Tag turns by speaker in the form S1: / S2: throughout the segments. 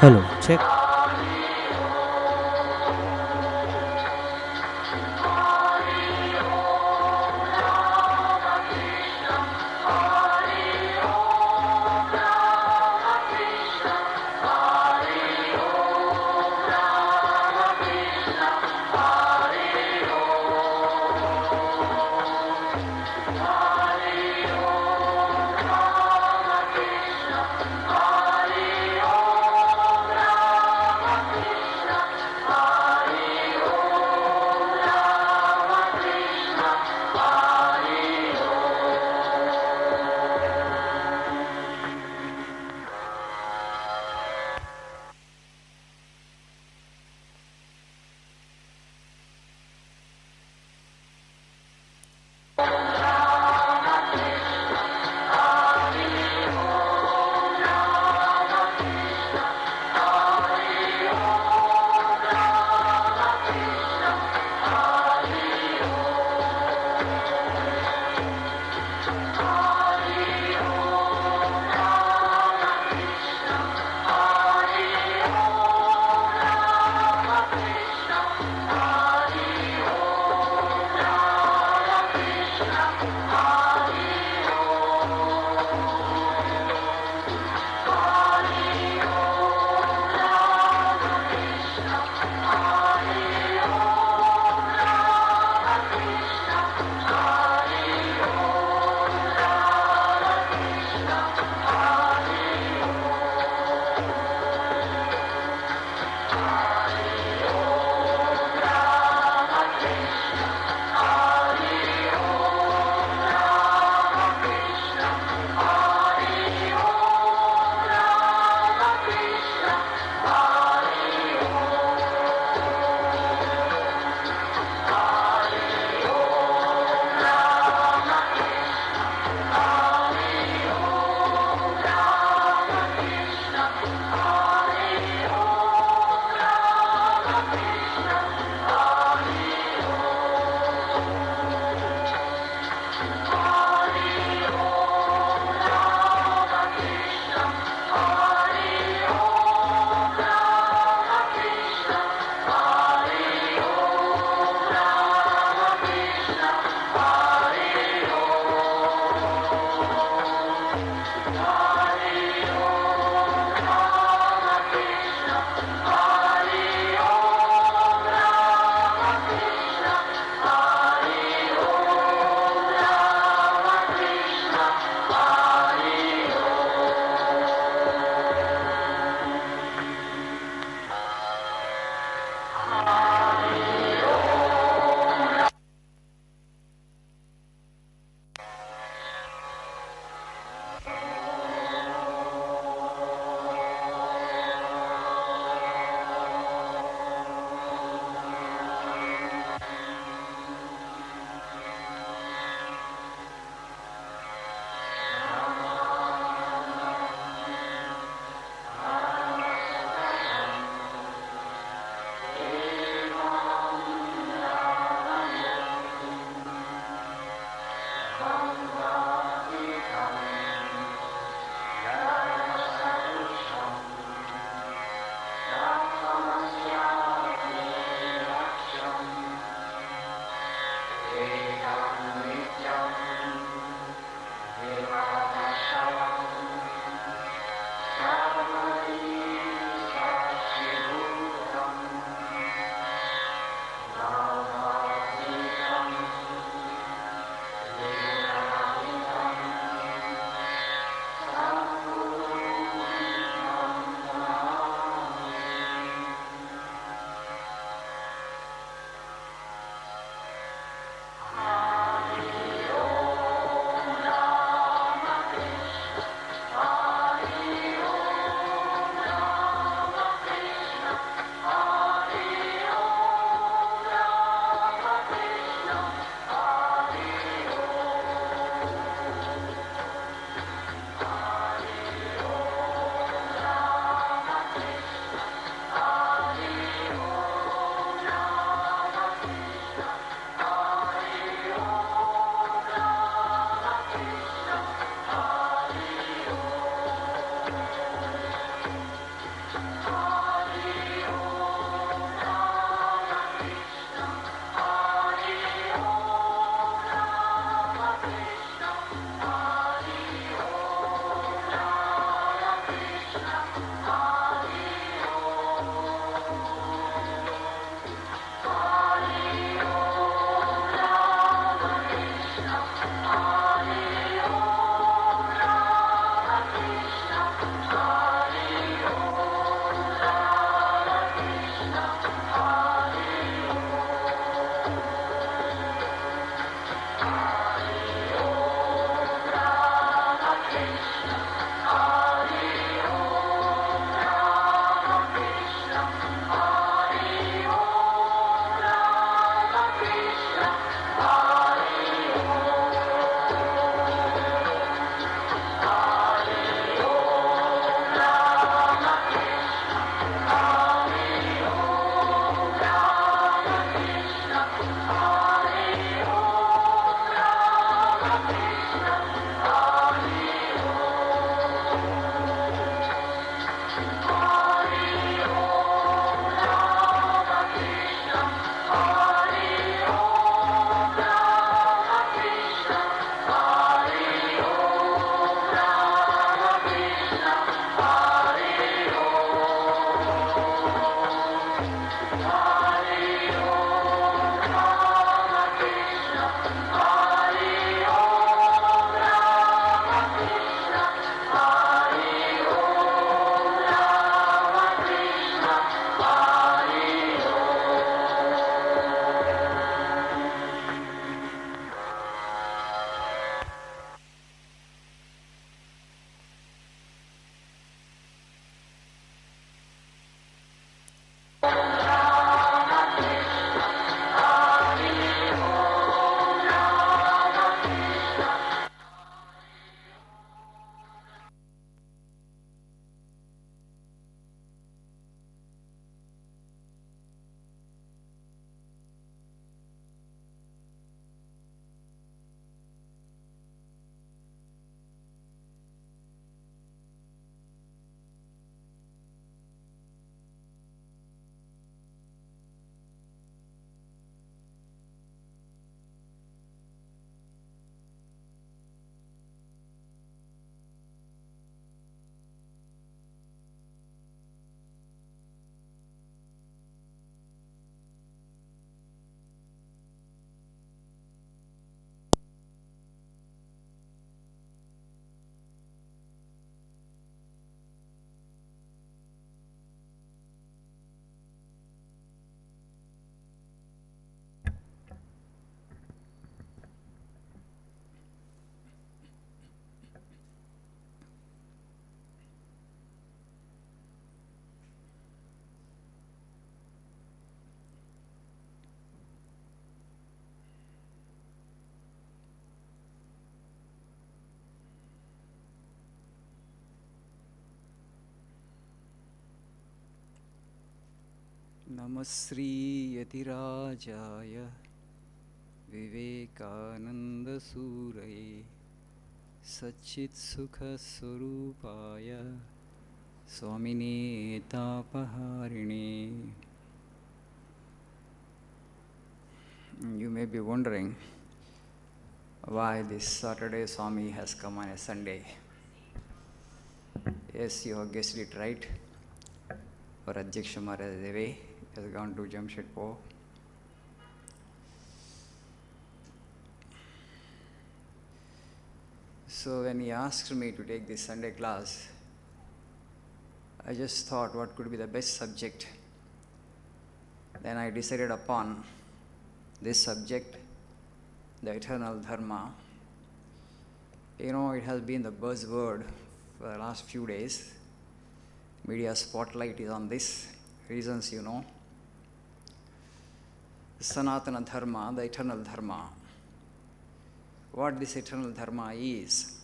S1: Hello, check. Namasri Yatirajaya Vivekananda Suraye Satchit Sukha Swarupaya Swamine Tapaharine. You may be wondering why this Saturday Swami has come on a Sunday. Yes, you have guessed it right. Our Adhyaksha Maharaj Deve has gone to Jamshedpur. So when he asked me to take this Sunday class, I just thought what could be the best subject. Then I decided upon this subject, the Eternal Dharma. You know, it has been the buzzword for the last few days. Media spotlight is on this. Reasons you know. Sanatana Dharma, the Eternal Dharma. What this Eternal Dharma is.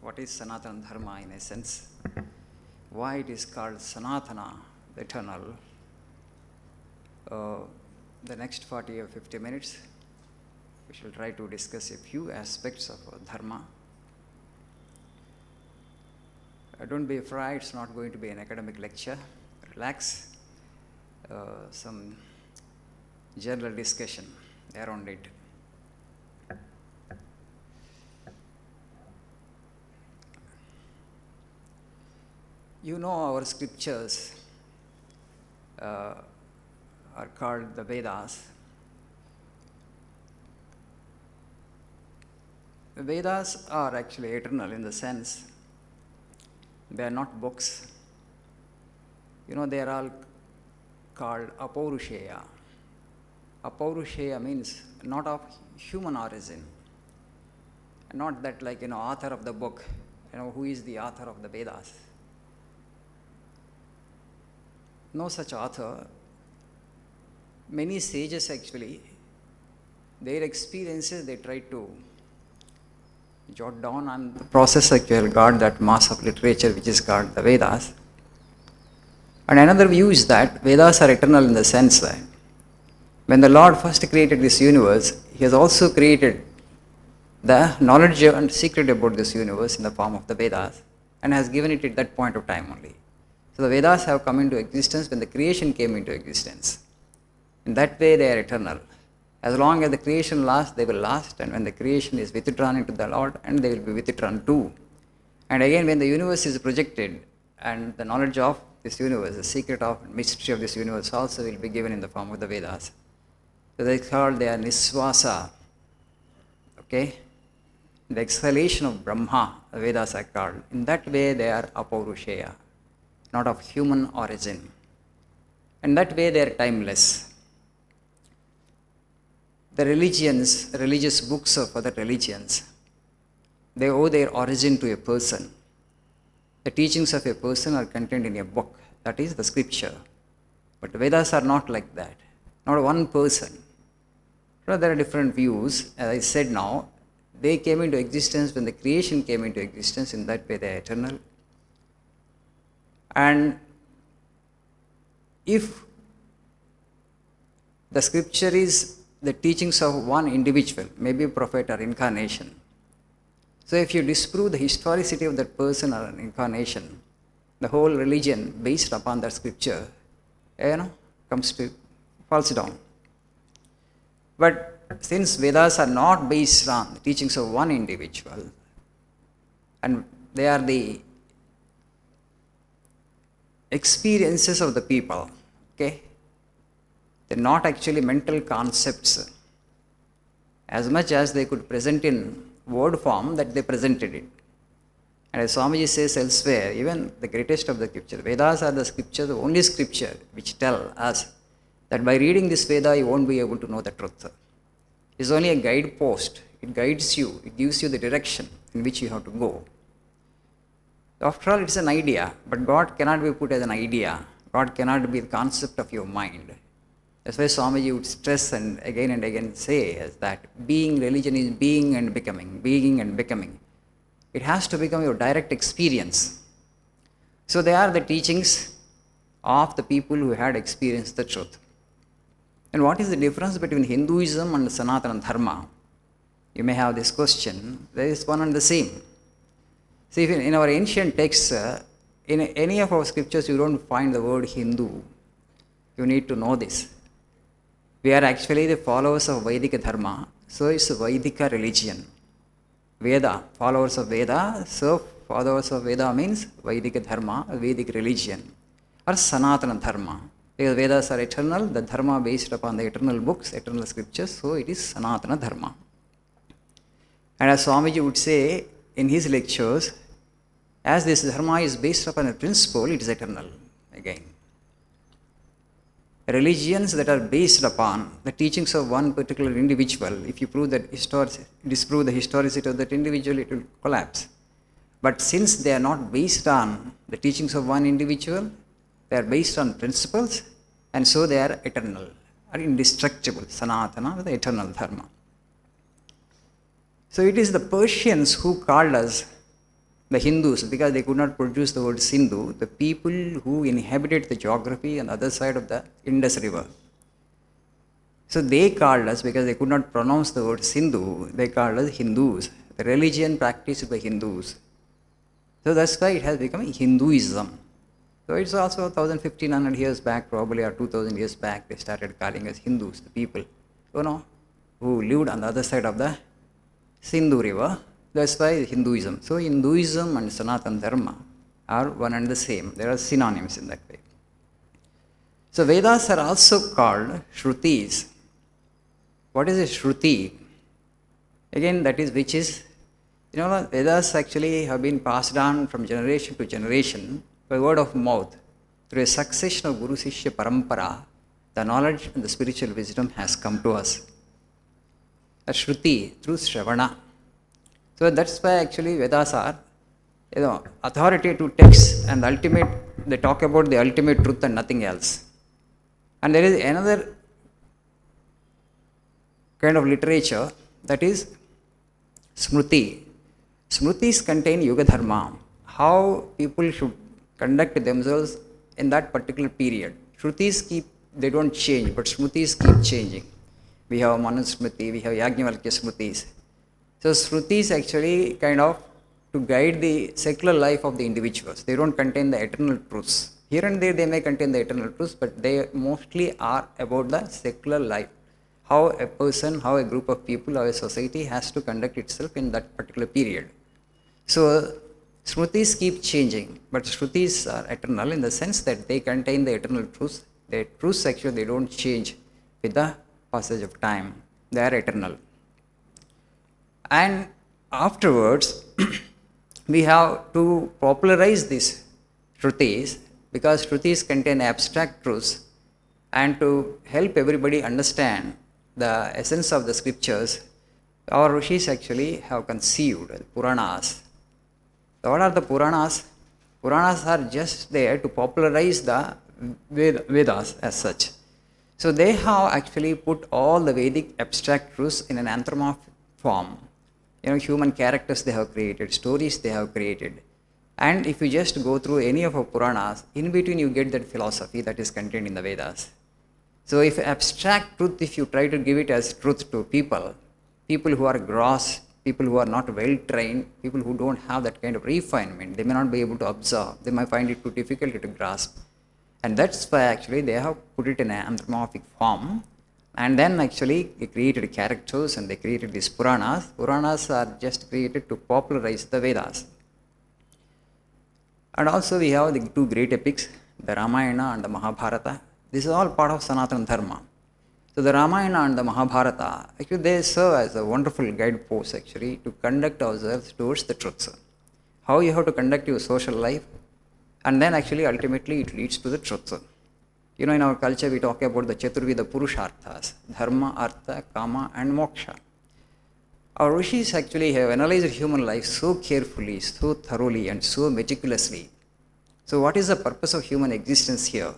S1: What is Sanatana Dharma in essence? Why it is called Sanatana, the Eternal. The next 40 or 50 minutes, we shall try to discuss a few aspects of Dharma. Don't be afraid, it's not going to be an academic lecture. Relax. Some general discussion around it. You know, our scriptures are called the Vedas. The Vedas are actually eternal in the sense they are not books. You know, they are all called Apaurusheya. Apaurusheya means not of human origin. Not that like, author of the book, who is the author of the Vedas. No such author. Many sages actually, their experiences they try to jot down, and the process actually got that mass of literature which is called the Vedas. And another view is that Vedas are eternal in the sense that when the Lord first created this universe, He has also created the knowledge and secret about this universe in the form of the Vedas and has given it at that point of time only. So the Vedas have come into existence when the creation came into existence. In that way they are eternal. As long as the creation lasts, they will last, and when the creation is withdrawn into the Lord, and they will be withdrawn too. And again, when the universe is projected, and the knowledge of this universe, the secret of mystery of this universe also will be given in the form of the Vedas. So they are Niswasa. Okay? The exhalation of Brahma, the Vedas are called. In that way, they are Apaurusheya, not of human origin. In that way, they are timeless. The religious books of other religions, they owe their origin to a person. The teachings of a person are contained in a book, that is the scripture. But Vedas are not like that, not one person. So there are different views. As I said now, they came into existence when the creation came into existence. In that way they are eternal. And if the scripture is the teachings of one individual, maybe a prophet or incarnation. So if you disprove the historicity of that person or an incarnation, the whole religion based upon that scripture, falls down. But since Vedas are not based on the teachings of one individual, and they are the experiences of the people, okay? They're not actually mental concepts as much as they could present in word form that they presented it. And as Swamiji says elsewhere, even the greatest of the scripture, Vedas are the scripture, the only scripture which tell us that by reading this Veda you won't be able to know the truth. It's only a guidepost. It guides you, it gives you the direction in which you have to go. After all, it's an idea, but God cannot be put as an idea. God cannot be the concept of your mind. That's why Swamiji would stress and again say is that religion is being and becoming. It has to become your direct experience. So they are the teachings of the people who had experienced the truth. And what is the difference between Hinduism and Sanatana Dharma? You may have this question. There is one and the same. See, if in our ancient texts, in any of our scriptures, you don't find the word Hindu. You need to know this. We are actually the followers of Vedic Dharma, so it's a Vedic religion. Veda, followers of Veda, so followers of Veda means Vedic Dharma, Vedic religion, or Sanatana Dharma. Because Vedas are eternal, the Dharma based upon the eternal books, eternal scriptures, so it is Sanatana Dharma. And as Swamiji would say in his lectures, as this Dharma is based upon a principle, it is eternal again. Religions that are based upon the teachings of one particular individual, if you prove that disprove the historicity of that individual, it will collapse. But since they are not based on the teachings of one individual, they are based on principles, and so they are eternal, are indestructible, Sanatana, the eternal Dharma. So it is the Persians who called us the Hindus, because they could not produce the word Sindhu, the people who inhabited the geography on the other side of the Indus River. So they called us, because they could not pronounce the word Sindhu, they called us Hindus, the religion practiced by Hindus. So that's why it has become Hinduism. So it's also 1,500 years back, probably, or 2,000 years back, they started calling us Hindus, the people, who lived on the other side of the Sindhu River. That's why Hinduism. So Hinduism and Sanatana Dharma are one and the same. There are synonyms in that way. So Vedas are also called Shrutis. What is a Shruti? Again, that is which is, Vedas actually have been passed on from generation to generation by word of mouth. Through a succession of Guru Sishya Parampara, the knowledge and the spiritual wisdom has come to us. A Shruti, through Shravana. So that's why actually Vedas are, authoritative texts, and they talk about the ultimate truth and nothing else. And there is another kind of literature, that is Smriti. Smritis contain Yuga Dharma, how people should conduct themselves in that particular period. Shrutis they don't change, but Smritis keep changing. We have Manusmriti, we have Yajnavalkya Smritis. So Shrutis actually kind of to guide the secular life of the individuals. They don't contain the eternal truths. Here and there they may contain the eternal truths, but they mostly are about the secular life. How a person, how a group of people, how a society has to conduct itself in that particular period. So Smritis keep changing, but Shrutis are eternal in the sense that they contain the eternal truths. The truths actually they don't change with the passage of time. They are eternal. And afterwards, we have to popularize these Shrutis, because Shrutis contain abstract truths, and to help everybody understand the essence of the scriptures, our Rishis actually have conceived Puranas. So what are the Puranas? Puranas are just there to popularize the Vedas as such. So they have actually put all the Vedic abstract truths in an anthropomorphic form. Human characters they have created, stories they have created. And if you just go through any of our Puranas, in between you get that philosophy that is contained in the Vedas. So if abstract truth, if you try to give it as truth to people who are gross, people who are not well trained, people who don't have that kind of refinement, they may not be able to observe, they might find it too difficult to grasp. And that's why actually they have put it in an anthropomorphic form. And then actually they created characters and they created these Puranas. Puranas are just created to popularize the Vedas. And also we have the two great epics, the Ramayana and the Mahabharata. This is all part of Sanatana Dharma. So the Ramayana and the Mahabharata, actually they serve as a wonderful guidepost actually to conduct ourselves towards the truths. How you have to conduct your social life, and then actually ultimately it leads to the truth. In our culture we talk about the Chaturveda Purusharthas, Dharma, Artha, Kama and Moksha. Our Rishis actually have analyzed human life so carefully, so thoroughly and so meticulously. So what is the purpose of human existence here?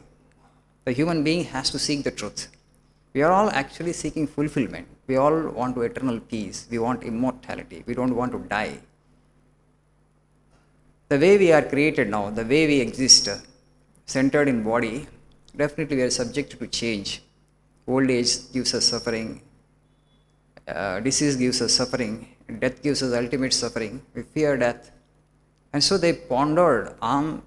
S1: The human being has to seek the truth. We are all actually seeking fulfillment. We all want eternal peace. We want immortality. We don't want to die. The way we are created now, the way we exist, centered in body, definitely we are subject to change. Old age gives us suffering, disease gives us suffering, death gives us ultimate suffering. We fear death. And so they pondered on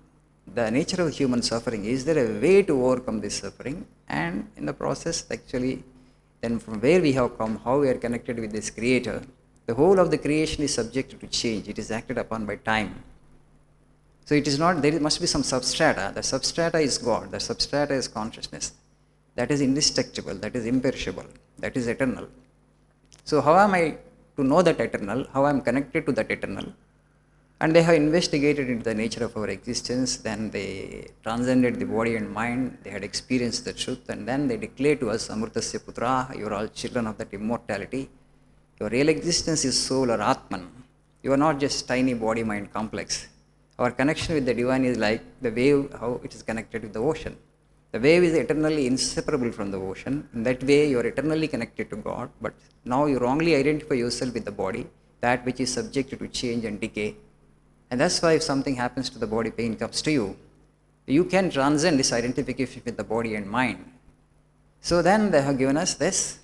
S1: the nature of human suffering. Is there a way to overcome this suffering? And in the process, actually, then from where we have come, how we are connected with this Creator, the whole of the creation is subject to change. It is acted upon by time. So it is not, there must be some substrata. The substrata is God. The substrata is consciousness. That is indestructible. That is imperishable. That is eternal. So how am I to know that eternal? How I am connected to that eternal? And they have investigated into the nature of our existence. Then they transcended the body and mind. They had experienced the truth. And then they declared to us, Amritasya Putra, you are all children of that immortality. Your real existence is soul or Atman. You are not just tiny body-mind complex. Our connection with the divine is like the wave, how it is connected with the ocean. The wave is eternally inseparable from the ocean. In that way, you are eternally connected to God. But now you wrongly identify yourself with the body, that which is subject to change and decay. And that's why if something happens to the body, pain comes to you, you can transcend this identification with the body and mind. So then they have given us this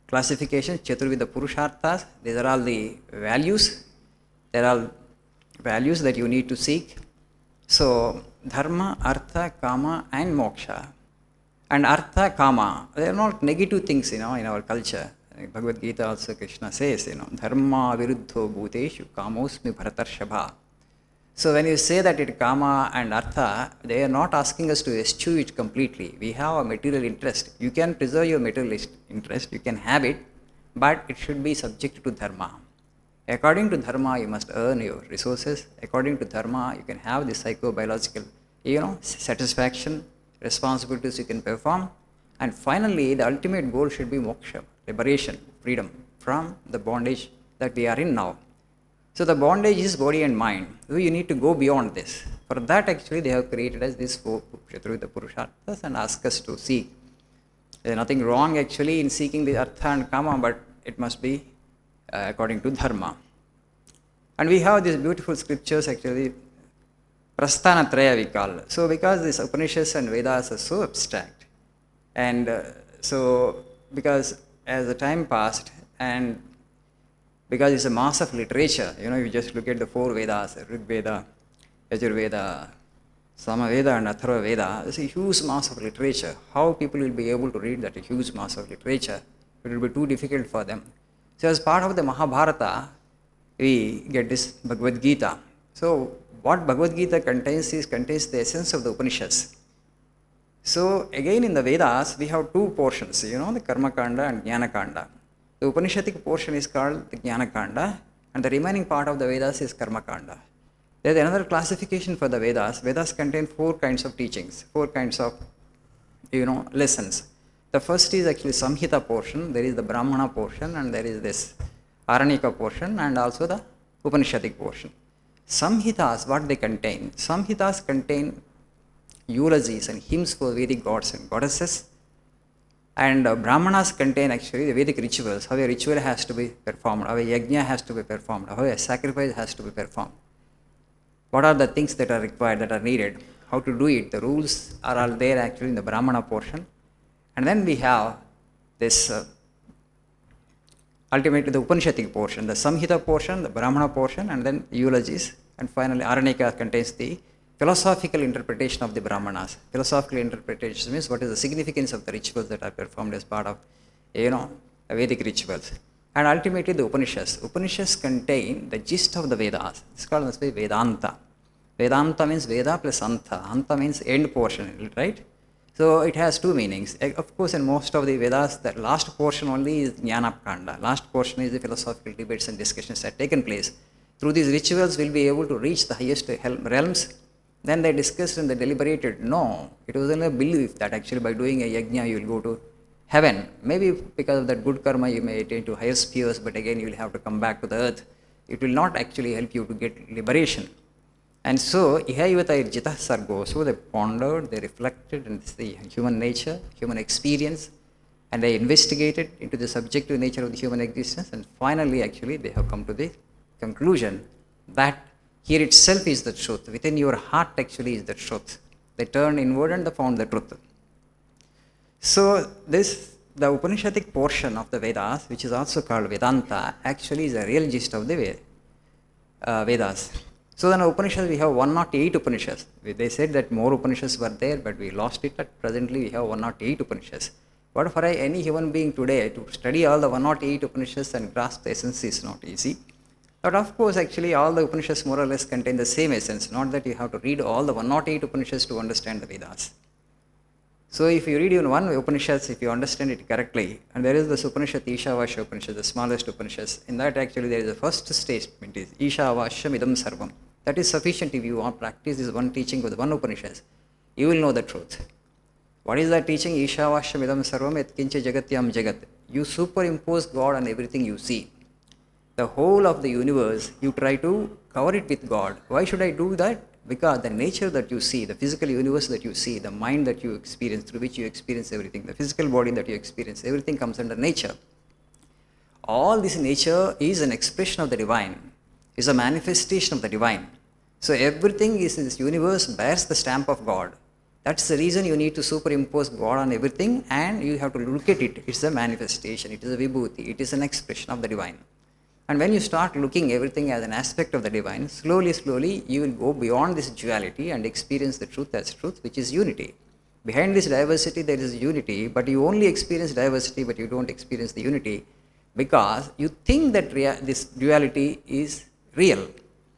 S1: classification, Chaturvida Purusharthas. These are all the values. There are values that you need to seek. So, Dharma, Artha, Kama and Moksha. And Artha, Kama, they are not negative things, in our culture. Bhagavad Gita also Krishna says, Dharma viruddho bhuteshu kamosmi bharatarshabha. So when you say that it Kama and Artha, they are not asking us to eschew it completely. We have a material interest. You can preserve your material interest, you can have it, but it should be subject to Dharma. According to Dharma, you must earn your resources. According to Dharma, you can have the psychobiological, satisfaction, responsibilities you can perform. And finally, the ultimate goal should be moksha, liberation, freedom from the bondage that we are in now. So the bondage is body and mind. So you need to go beyond this. For that, actually, they have created us these four Chaturvida Purusharthas and ask us to seek. There is nothing wrong actually in seeking the Artha and Kama, but it must be according to Dharma. And we have these beautiful scriptures actually, Prasthanatraya we call. So because these Upanishads and Vedas are so abstract, and so because as the time passed and because it's a mass of literature, you just look at the four Vedas, Rig Veda, Yajurveda, Samaveda and Atharva Veda, it's a huge mass of literature. How people will be able to read that huge mass of literature? It will be too difficult for them. So as part of the Mahabharata, we get this Bhagavad Gita. So what Bhagavad Gita contains the essence of the Upanishads. So again in the Vedas, we have two portions, the Karma Kanda and Jnana Kanda. The Upanishadic portion is called the Jnana Kanda, and the remaining part of the Vedas is Karma Kanda. There is another classification for the Vedas. Vedas contain four kinds of teachings, four kinds of, lessons. The first is actually Samhita portion, there is the Brahmana portion, and there is this Aranika portion, and also the Upanishadic portion. Samhitas, what they contain? Samhitas contain eulogies and hymns for Vedic gods and goddesses. And Brahmanas contain actually the Vedic rituals, how a ritual has to be performed, how a yajna has to be performed, how a sacrifice has to be performed. What are the things that are required, that are needed, how to do it. The rules are all there actually in the Brahmana portion. And then we have this ultimately the Upanishadic portion, the Samhita portion, the Brahmana portion, and then eulogies. And finally Aranika contains the philosophical interpretation of the Brahmanas. Philosophical interpretation means what is the significance of the rituals that are performed as part of, Vedic rituals. And ultimately the Upanishads. Upanishads contain the gist of the Vedas. It's called Vedanta. Vedanta means Veda plus Anta. Anta means end portion, right? So it has two meanings. Of course, in most of the Vedas, the last portion only is Jnana Kanda. Last portion is the philosophical debates and discussions that have taken place. Through these rituals, we'll be able to reach the highest realms. Then they discussed and they deliberated. No, it was only a belief that actually by doing a yajna, you will go to heaven. Maybe because of that good karma, you may attain to higher spheres, but again, you will have to come back to the earth. It will not actually help you to get liberation. And so, ihayavata irjita sargo. So they pondered, they reflected on the human nature, human experience, and they investigated into the subjective nature of the human existence. And finally, actually, they have come to the conclusion that Here itself is the truth. Within your heart actually is the truth. They turned inward and they found the truth. So the Upanishadic portion of the Vedas, which is also called Vedanta, actually is a real gist of the Vedas. So in Upanishads we have 108 Upanishads. They said that more Upanishads were there, but we lost it. Presently we have 108 Upanishads. But for any human being today to study all the 108 Upanishads and grasp the essence is not easy. But of course, actually all the Upanishads more or less contain the same essence, not that you have to read all the 108 Upanishads to understand the Vedas. So if you read even one Upanishads, if you understand it correctly, and there is this Upanishad, Ishavasya Upanishad, the smallest Upanishads, in that actually there is a first statement is Ishavasya Idam Sarvam. That is sufficient if you want to practice this one teaching with one Upanishad. You will know the truth. What is that teaching? Ishavasya Idam Sarvam et kinche jagatyam jagat. You superimpose God on everything you see. The whole of the universe, you try to cover it with God. Why should I do that? Because the nature that you see, the physical universe that you see, the mind that you experience, through which you experience everything, the physical body that you experience, everything comes under nature. All this nature is an expression of the divine, is a manifestation of the divine. So everything is in this universe bears the stamp of God. That's the reason you need to superimpose God on everything, and you have to look at it. It's a manifestation, it is a vibhuti, it is an expression of the divine. And when you start looking everything as an aspect of the divine, slowly, you will go beyond this duality and experience the truth as truth, which is unity. Behind this diversity, there is unity, but you only experience diversity, but you don't experience the unity because you think that this duality is real.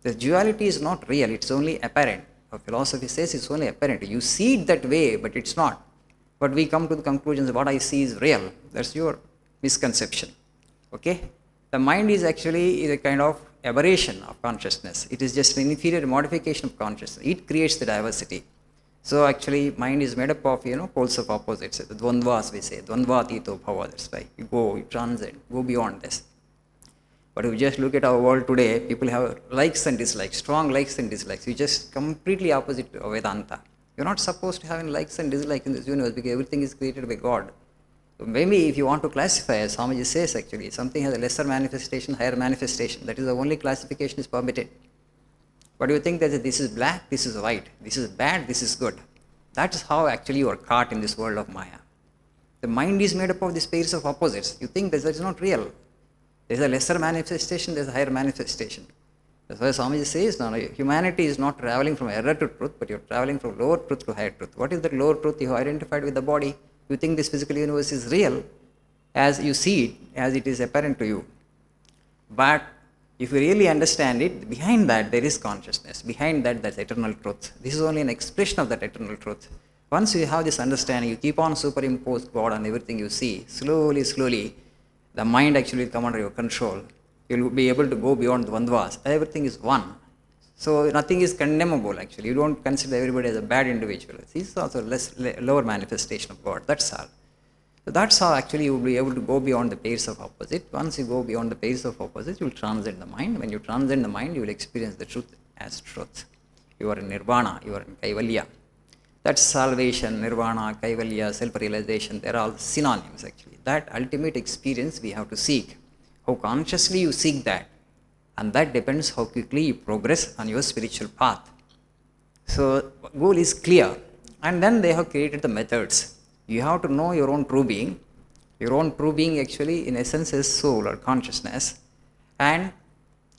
S1: The duality is not real, it's only apparent. Our philosophy says it's only apparent. You see it that way, but it's not. But we come to the conclusion that what I see is real. That's your misconception. Okay? The mind is actually a kind of aberration of consciousness. It is just an inferior modification of consciousness. It creates the diversity. So actually mind is made up of, poles of opposites. The dvandvas we say, dvandvatito bhava, that's why you transcend, go beyond this. But if you just look at our world today, people have likes and dislikes, strong likes and dislikes. You just completely opposite of Vedanta. You're not supposed to have any likes and dislikes in this universe because everything is created by God. So maybe if you want to classify, as Swamiji says actually, something has a lesser manifestation, higher manifestation. That is the only classification is permitted. But you think that this is black, this is white, this is bad, this is good. That is how actually you are caught in this world of Maya. The mind is made up of these pairs of opposites. You think that is not real. There is a lesser manifestation, there is a higher manifestation. That's why Swamiji says, no, humanity is not traveling from error to truth, but you're traveling from lower truth to higher truth. What is that lower truth? You have identified with the body. You think this physical universe is real as you see it, as it is apparent to you. But if you really understand it, behind that there is consciousness. Behind that, there's eternal truth. This is only an expression of that eternal truth. Once you have this understanding, you keep on superimpose God on everything you see. Slowly, the mind actually will come under your control. You'll be able to go beyond the Dvandvas. Everything is one. So nothing is condemnable actually. You don't consider everybody as a bad individual. This is also lower manifestation of God. That's all. So that's how actually you will be able to go beyond the pairs of opposite. Once you go beyond the pairs of opposite, you will transcend the mind. When you transcend the mind, you will experience the truth as truth. You are in nirvana, you are in kaivalya. That's salvation, nirvana, kaivalya, self-realization. They are all synonyms actually. That ultimate experience we have to seek. How consciously you seek that. And that depends how quickly you progress on your spiritual path. So goal is clear. And then they have created the methods. You have to know your own true being. Your own true being actually in essence is soul or consciousness. And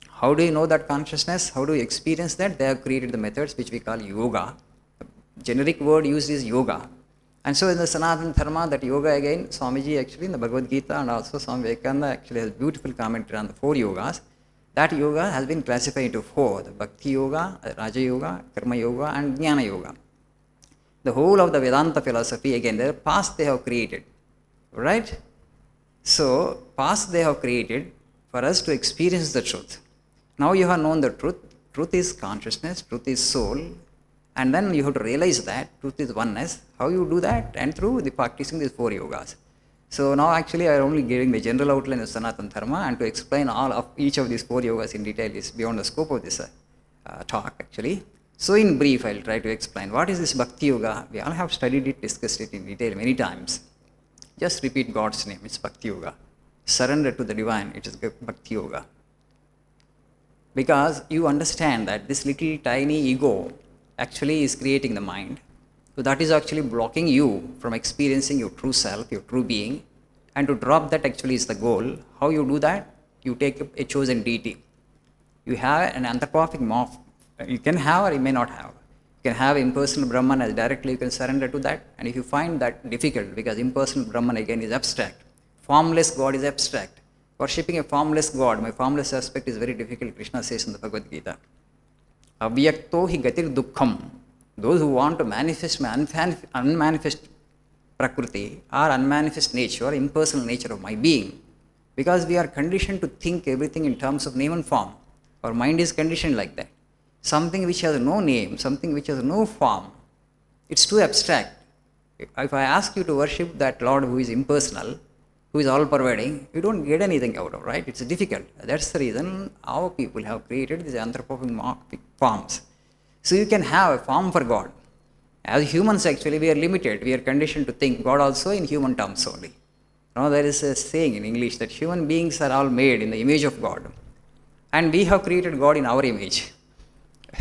S1: how do you know that consciousness? How do you experience that? They have created the methods which we call yoga. The generic word used is yoga. And so in the Sanatana Dharma, that yoga again, Swamiji actually in the Bhagavad Gita and also Swami Vivekananda actually has beautiful commentary on the 4 yogas. That yoga has been classified into 4, the Bhakti Yoga, Raja Yoga, Karma Yoga and Jnana Yoga. The whole of the Vedanta philosophy, again, their past they have created, right? So, past they have created for us to experience the truth. Now you have known the truth. Truth is consciousness, truth is soul, and then you have to realize that truth is oneness. How you do that? And through the practicing these 4 yogas. So now actually I am only giving the general outline of Sanatana Dharma, and to explain all of each of these 4 yogas in detail is beyond the scope of this talk actually. So in brief, I will try to explain what is this Bhakti Yoga. We all have studied it, discussed it in detail many times. Just repeat God's name, it's Bhakti Yoga. Surrender to the divine, it is Bhakti Yoga. Because you understand that this little tiny ego actually is creating the mind. So that is actually blocking you from experiencing your true self, your true being. And to drop that actually is the goal. How you do that? You take a chosen deity. You have an anthropomorphic morph. You can have or you may not have. You can have impersonal Brahman as directly you can surrender to that. And if you find that difficult, because impersonal Brahman again is abstract, formless God is abstract. Worshipping a formless God, my formless aspect is very difficult, Krishna says in the Bhagavad Gita. Avyakto hi gatir dukkham. Those who want to manifest my unmanifest prakriti or unmanifest nature or impersonal nature of my being, because we are conditioned to think everything in terms of name and form. Our mind is conditioned like that. Something which has no name, something which has no form, it's too abstract. If I ask you to worship that Lord who is impersonal, who is all-pervading, you don't get anything out of, right? It's difficult. That's the reason our people have created these anthropomorphic forms. So you can have a form for God. As humans, actually, we are limited. We are conditioned to think God also in human terms only. Now, there is a saying in English that human beings are all made in the image of God. And we have created God in our image.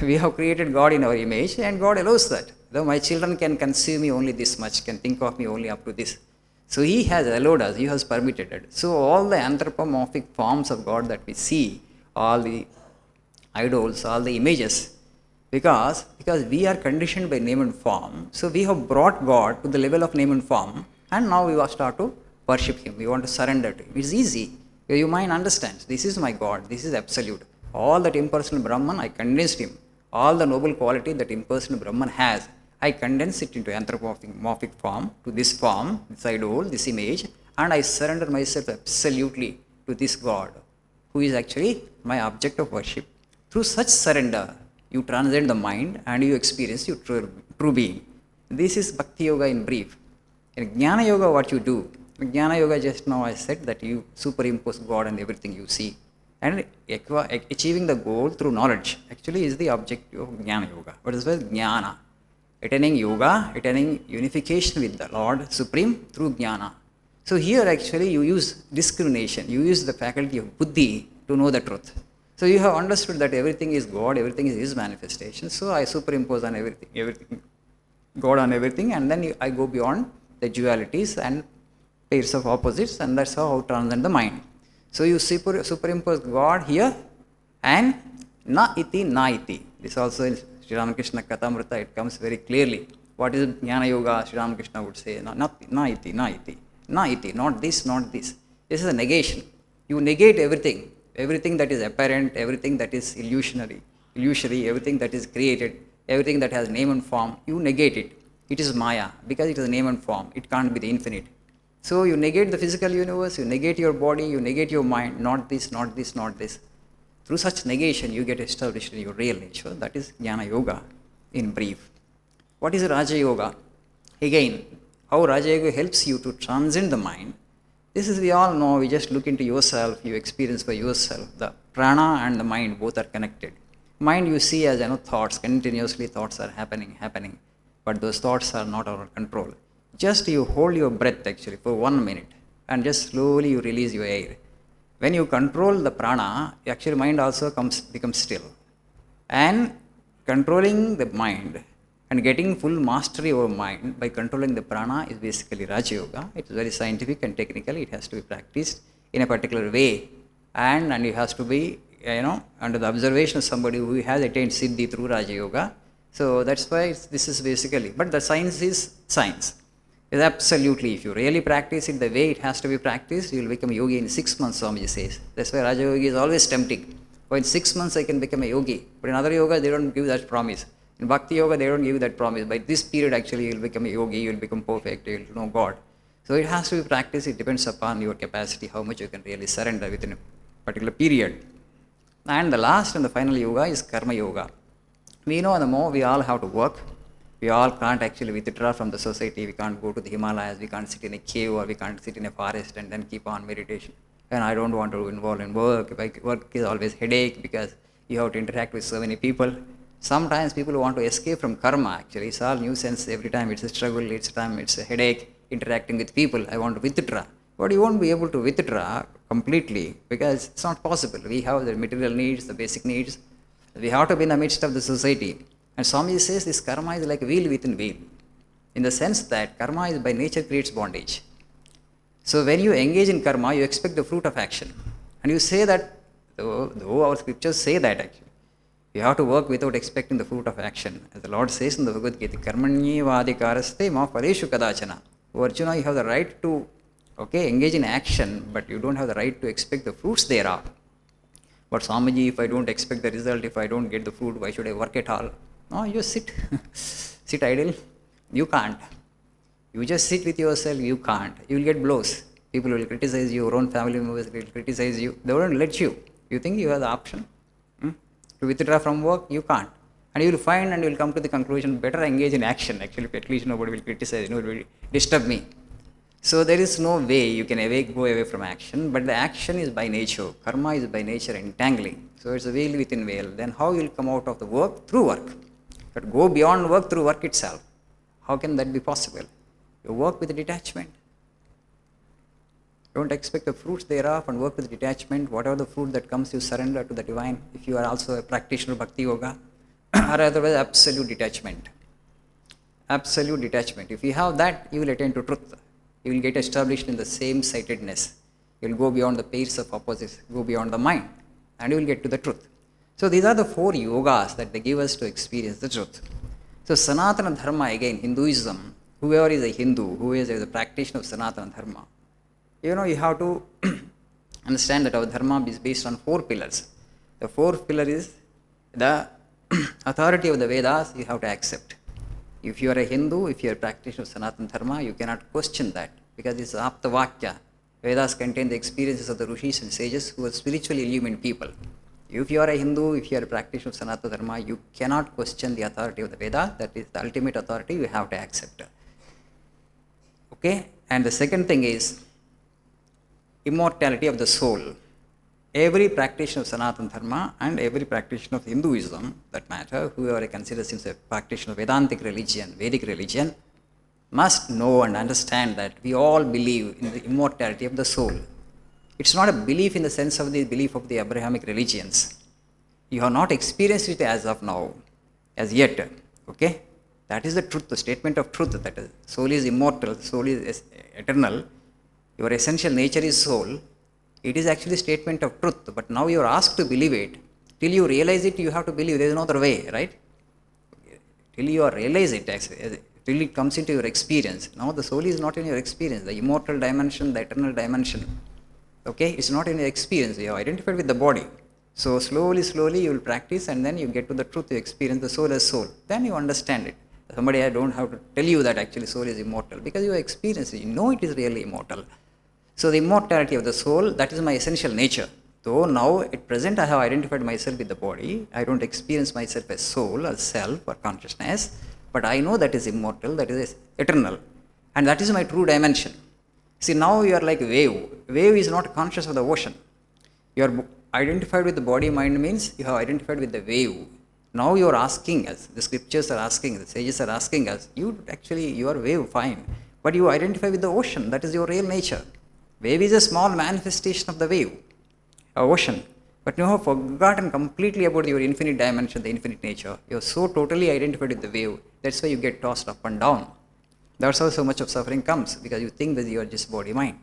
S1: We have created God in our image, and God allows that. Though my children can conceive me only this much, can think of me only up to this. So He has allowed us, He has permitted it. So all the anthropomorphic forms of God that we see, all the idols, all the images, because we are conditioned by name and form, so we have brought God to the level of name and form, and now we will start to worship Him. We want to surrender to Him. It's easy. Your mind understands, this is my God, this is absolute. All that impersonal Brahman, I condensed Him. All the noble quality that impersonal Brahman has, I condense it into anthropomorphic form, to this idol, this image, and I surrender myself absolutely to this God, who is actually my object of worship. Through such surrender, you transcend the mind and you experience your true being. This is Bhakti Yoga in brief. In Jnana Yoga, what you do? In Jnana Yoga, just now I said that you superimpose God on everything you see. And achieving the goal through knowledge actually is the objective of Jnana Yoga. What is called Jnana? Attaining yoga, attaining unification with the Lord Supreme through Jnana. So here actually you use discrimination, you use the faculty of buddhi to know the truth. So you have understood that everything is God, everything is His manifestation. So I superimpose on everything, God on everything, and then I go beyond the dualities and pairs of opposites, and that's how I transcend the mind. So you superimpose God here, and na iti. This also in Sri Ramakrishna Kathamrita, it comes very clearly. What is Jnana Yoga? Sri Ramakrishna would say, na iti, not this, not this. This is a negation. You negate everything. Everything that is apparent, everything that is illusory, everything that is created, everything that has name and form, you negate it. It is Maya, because it is name and form. It can't be the infinite. So you negate the physical universe, you negate your body, you negate your mind, not this, not this, not this. Through such negation, you get established in your real nature. That is Jnana Yoga in brief. What is Raja Yoga? Again, how Raja Yoga helps you to transcend the mind. This is, we all know, we just look into yourself, you experience by yourself. The prana and the mind both are connected. Mind you see as thoughts, continuously thoughts are happening, but those thoughts are not under control. Just you hold your breath actually for 1 minute and just slowly you release your air. When you control the prana, actually mind also becomes still. And controlling the mind and getting full mastery over mind by controlling the prana is basically Raja Yoga. It is very scientific and technical. It has to be practiced in a particular way, and it has to be under the observation of somebody who has attained Siddhi through Raja Yoga. So that's why this is basically. But the science is science. It's absolutely, if you really practice it the way it has to be practiced, you will become a yogi in 6 months, Swamiji says. That's why Raja Yoga is always tempting. For in 6 months I can become a yogi. But in other yoga they don't give that promise. In Bhakti Yoga, they don't give you that promise. By this period, actually, you will become a yogi, you will become perfect, you will know God. So it has to be practiced. It depends upon your capacity, how much you can really surrender within a particular period. And the last and the final yoga is Karma Yoga. We know the more we all have to work. We all can't actually withdraw from the society. We can't go to the Himalayas. We can't sit in a cave or we can't sit in a forest and then keep on meditation. And I don't want to involve in work. Work is always headache because you have to interact with so many people. Sometimes people want to escape from karma actually. It's all nuisance. Every time it's a struggle, it's a headache, interacting with people. I want to withdraw. but you won't be able to withdraw completely because it's not possible. We have the material needs, the basic needs. We have to be in the midst of the society. And Swami says this karma is like wheel within wheel, in the sense that karma is by nature creates bondage. So when you engage in karma, you expect the fruit of action. And you say that, though our scriptures say that actually, you have to work without expecting the fruit of action. As the Lord says in the Bhagavad Gita, Karmanye vadikaraste ma pareshu kadachana. Oh Arjuna, you have the right to engage in action, but you don't have the right to expect the fruits thereof. But Swamiji, if I don't expect the result, if I don't get the fruit, why should I work at all? No, you sit. Sit idle. You can't. You just sit with yourself, you can't. You will get blows. People will criticize you, your own family members will criticize you. They won't let you. You think you have the option? To withdraw from work, you can't. And you will find and you will come to the conclusion, better engage in action. Actually, at least nobody will criticize, nobody will disturb me. So there is no way you can go away from action, but the action is by nature. Karma is by nature entangling. So it's a wheel within wheel. Then how you will come out of the work? Through work. But go beyond work through work itself. How can that be possible? You work with detachment. Don't expect the fruits thereof and work with detachment. Whatever the fruit that comes, you surrender to the divine. If you are also a practitioner of Bhakti Yoga, or otherwise absolute detachment. Absolute detachment. If you have that, you will attain to truth. You will get established in the same sightedness. You will go beyond the pairs of opposites, go beyond the mind, and you will get to the truth. So these are the 4 yogas that they give us to experience the truth. So Sanatana Dharma, again, Hinduism, whoever is a Hindu, who is a practitioner of Sanatana Dharma, you have to understand that our Dharma is based on 4 pillars. The 4th pillar is the authority of the Vedas you have to accept. If you are a Hindu, if you are a practitioner of Sanatana Dharma, you cannot question that because it's Apta Vakya. Vedas contain the experiences of the Rishis and sages who are spiritually illumined people. If you are a Hindu, if you are a practitioner of Sanatana Dharma, you cannot question the authority of the Vedas. That is the ultimate authority you have to accept. Okay? And the second thing is immortality of the soul. Every practitioner of Sanatana Dharma and every practitioner of Hinduism, that matter, whoever considers himself a practitioner of Vedantic religion, Vedic religion, must know and understand that we all believe in the immortality of the soul. It's not a belief in the sense of the belief of the Abrahamic religions. You have not experienced it as of now, as yet. Okay? That is the truth, the statement of truth. That is, soul is immortal, soul is eternal. Your essential nature is soul. It is actually a statement of truth, but now you are asked to believe it. Till you realize it, you have to believe. There is no other way, right? Till you realize it, till it comes into your experience. Now the soul is not in your experience. The immortal dimension, the eternal dimension, okay, it's not in your experience. You have identified with the body. So slowly you will practice and then you get to the truth. You experience the soul as soul. Then you understand it. Somebody, I don't have to tell you that actually soul is immortal because you experience it. You know it is really immortal. So the immortality of the soul, that is my essential nature. Though now at present I have identified myself with the body, I don't experience myself as soul or self or consciousness, but I know that is immortal, that is eternal, and that is my true dimension. See, now you are like wave. Wave is not conscious of the ocean. You are identified with the body mind means you have identified with the wave. Now you are asking us, the scriptures are asking, the sages are asking us, you are wave, fine, but you identify with the ocean, that is your real nature. Wave is a small manifestation of the wave, ocean. But you have forgotten completely about your infinite dimension, the infinite nature. You are so totally identified with the wave. That's why you get tossed up and down. That's how so much of suffering comes, because you think that you are just body mind.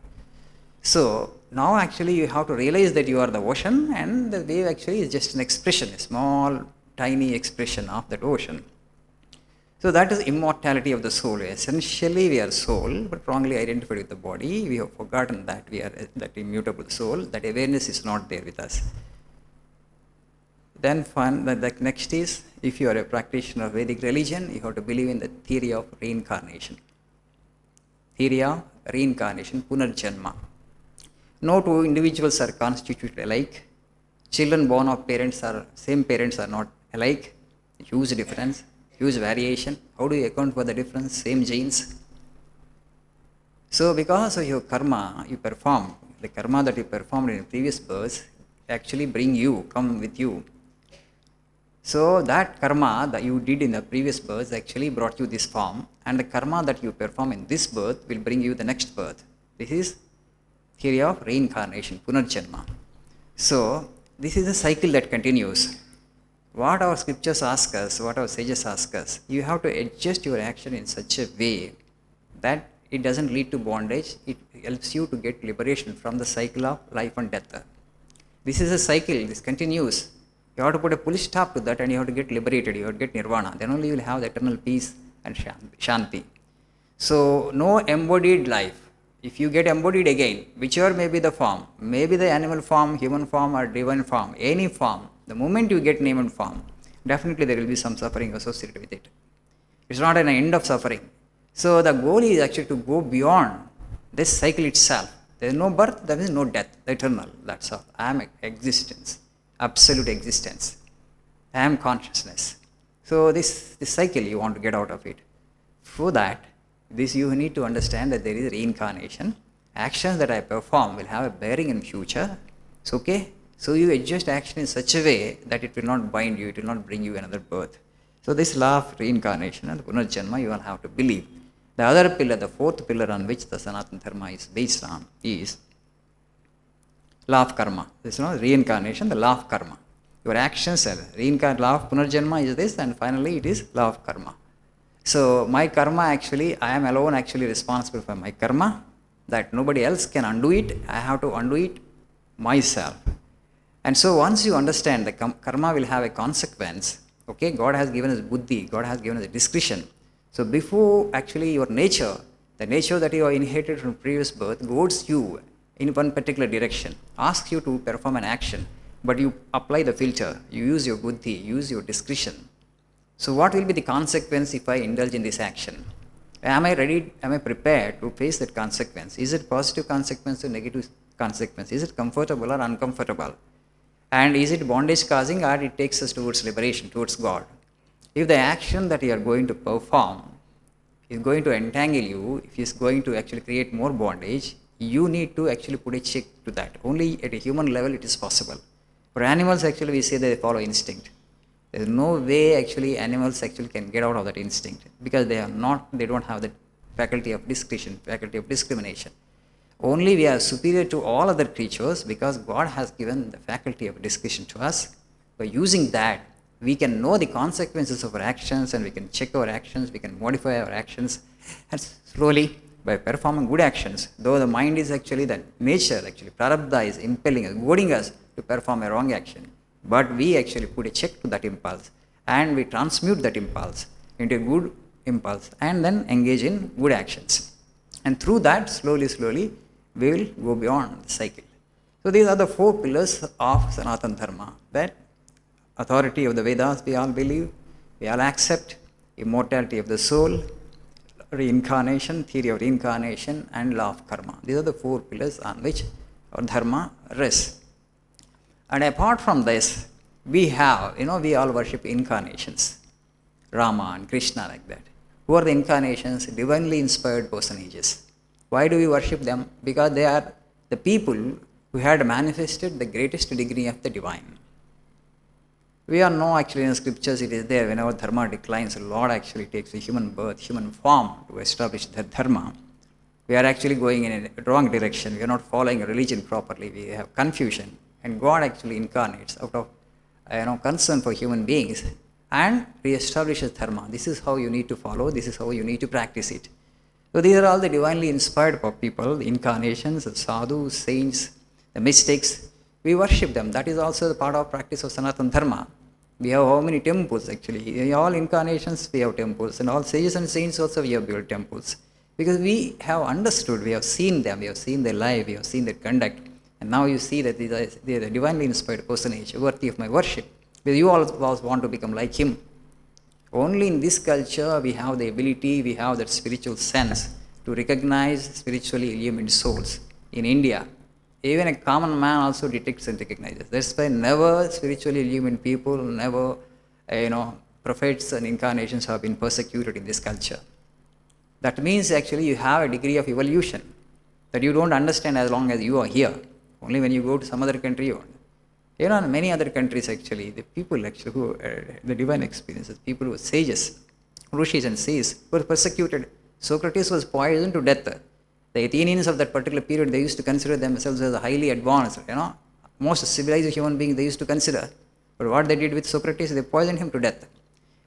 S1: So now actually you have to realize that you are the ocean and the wave actually is just an expression, a small, tiny expression of that ocean. So that is immortality of the soul. Essentially we are soul, but wrongly identified with the body. We have forgotten that we are that immutable soul. That awareness is not there with us. Then the next is, if you are a practitioner of Vedic religion, you have to believe in the theory of reincarnation. Theory of reincarnation, Punarjanma. No two individuals are constituted alike. Children born of same parents are not alike. Huge difference. Huge variation. How do you account for the difference? Same genes. So because of your karma you perform, the karma that you performed in previous births actually come with you. So that karma that you did in the previous births actually brought you this form, and the karma that you perform in this birth will bring you the next birth. This is theory of reincarnation, Punarjanma. So, this is a cycle that continues. What our scriptures ask us, what our sages ask us, you have to adjust your action in such a way that it doesn't lead to bondage, it helps you to get liberation from the cycle of life and death. This is a cycle, this continues. You have to put a full stop to that and you have to get liberated, you have to get nirvana. Then only you will have the eternal peace and shanti. So, no embodied life. If you get embodied again, whichever may be the form, maybe the animal form, human form, or divine form, any form, the moment you get name and form, definitely there will be some suffering associated with it. It's not an end of suffering. So the goal is actually to go beyond this cycle itself. There is no birth, there is no death, the eternal, that's all. I am existence, absolute existence. I am consciousness. So this cycle you want to get out of it. For that, this you need to understand that there is reincarnation. Actions that I perform will have a bearing in future. It's okay. So you adjust action in such a way that it will not bind you, it will not bring you another birth. So this law of reincarnation and Punarjanma you will have to believe. The other pillar, the fourth pillar on which the Sanatana Dharma is based on is law of karma. This is not reincarnation, the law of karma. Your actions are law of Punarjanma is this, and finally it is law of karma. So my karma actually, I am alone actually responsible for my karma, that nobody else can undo it, I have to undo it myself. And so once you understand that karma will have a consequence, okay, God has given us buddhi, God has given us discretion. So before actually your nature, the nature that you have inherited from previous birth goads you in one particular direction, asks you to perform an action, but you apply the filter, you use your buddhi, use your discretion. So what will be the consequence if I indulge in this action? Am I ready, am I prepared to face that consequence? Is it positive consequence or negative consequence? Is it comfortable or uncomfortable? And is it bondage causing or it takes us towards liberation, towards God? If the action that you are going to perform is going to entangle you, if it is going to actually create more bondage, you need to actually put a check to that. Only at a human level it is possible. For animals actually we say they follow instinct. There is no way actually animals actually can get out of that instinct because they don't have the faculty of discretion, faculty of discrimination. Only we are superior to all other creatures because God has given the faculty of discretion to us. By using that, we can know the consequences of our actions and we can check our actions, we can modify our actions, and slowly by performing good actions, though the mind is actually the nature, actually prarabdha is impelling us, goading us to perform a wrong action. But we actually put a check to that impulse and we transmute that impulse into a good impulse and then engage in good actions. And through that, slowly, we will go beyond the cycle. So these are the four pillars of Sanatana Dharma, that authority of the Vedas we all believe, we all accept, immortality of the soul, reincarnation, theory of reincarnation, and law of karma. These are the four pillars on which our dharma rests. And apart from this, we have, we all worship incarnations, Rama and Krishna like that. Who are the incarnations? Divinely inspired personages. Why do we worship them? Because they are the people who had manifested the greatest degree of the divine. We all know actually in the scriptures it is there, whenever dharma declines, the Lord actually takes a human birth, human form to establish the dharma. We are actually going in a wrong direction. We are not following religion properly. We have confusion. And God actually incarnates out of concern for human beings and re-establishes dharma. This is how you need to follow. This is how you need to practice it. So these are all the divinely inspired people, the incarnations, the sadhus, saints, the mystics. We worship them. That is also the part of practice of Sanatana Dharma. We have how many temples actually? In all incarnations we have temples, and all sages and saints also we have built temples. Because we have understood, we have seen them, we have seen their life, we have seen their conduct. And now you see that they are the divinely inspired personage, worthy of my worship. Because you all want to become like him. Only in this culture we have the ability, we have that spiritual sense to recognize spiritually illumined souls. In India, even a common man also detects and recognizes. That's why never spiritually illumined people, never prophets and incarnations have been persecuted in this culture. That means actually you have a degree of evolution that you don't understand as long as you are here. Only when you go to some other country, in many other countries actually, the people actually who, the divine experiences, people who are sages, rishis and sages, were persecuted. Socrates was poisoned to death. The Athenians of that particular period, they used to consider themselves as highly advanced, most civilized human beings they used to consider. But what they did with Socrates, they poisoned him to death.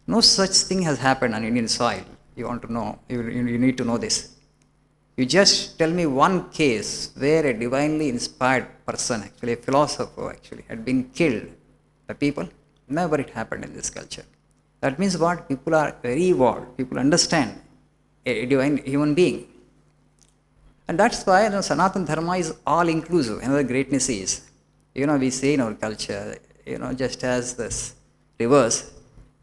S1: No such thing has happened on Indian soil. You want to know, you need to know this. You just tell me one case where a divinely inspired person, actually a philosopher actually, had been killed by people. Never it happened in this culture. That means what? People are very evolved. People understand a divine human being. And that's why Sanatana Dharma is all inclusive. Another greatness is, we say in our culture, just as this rivers,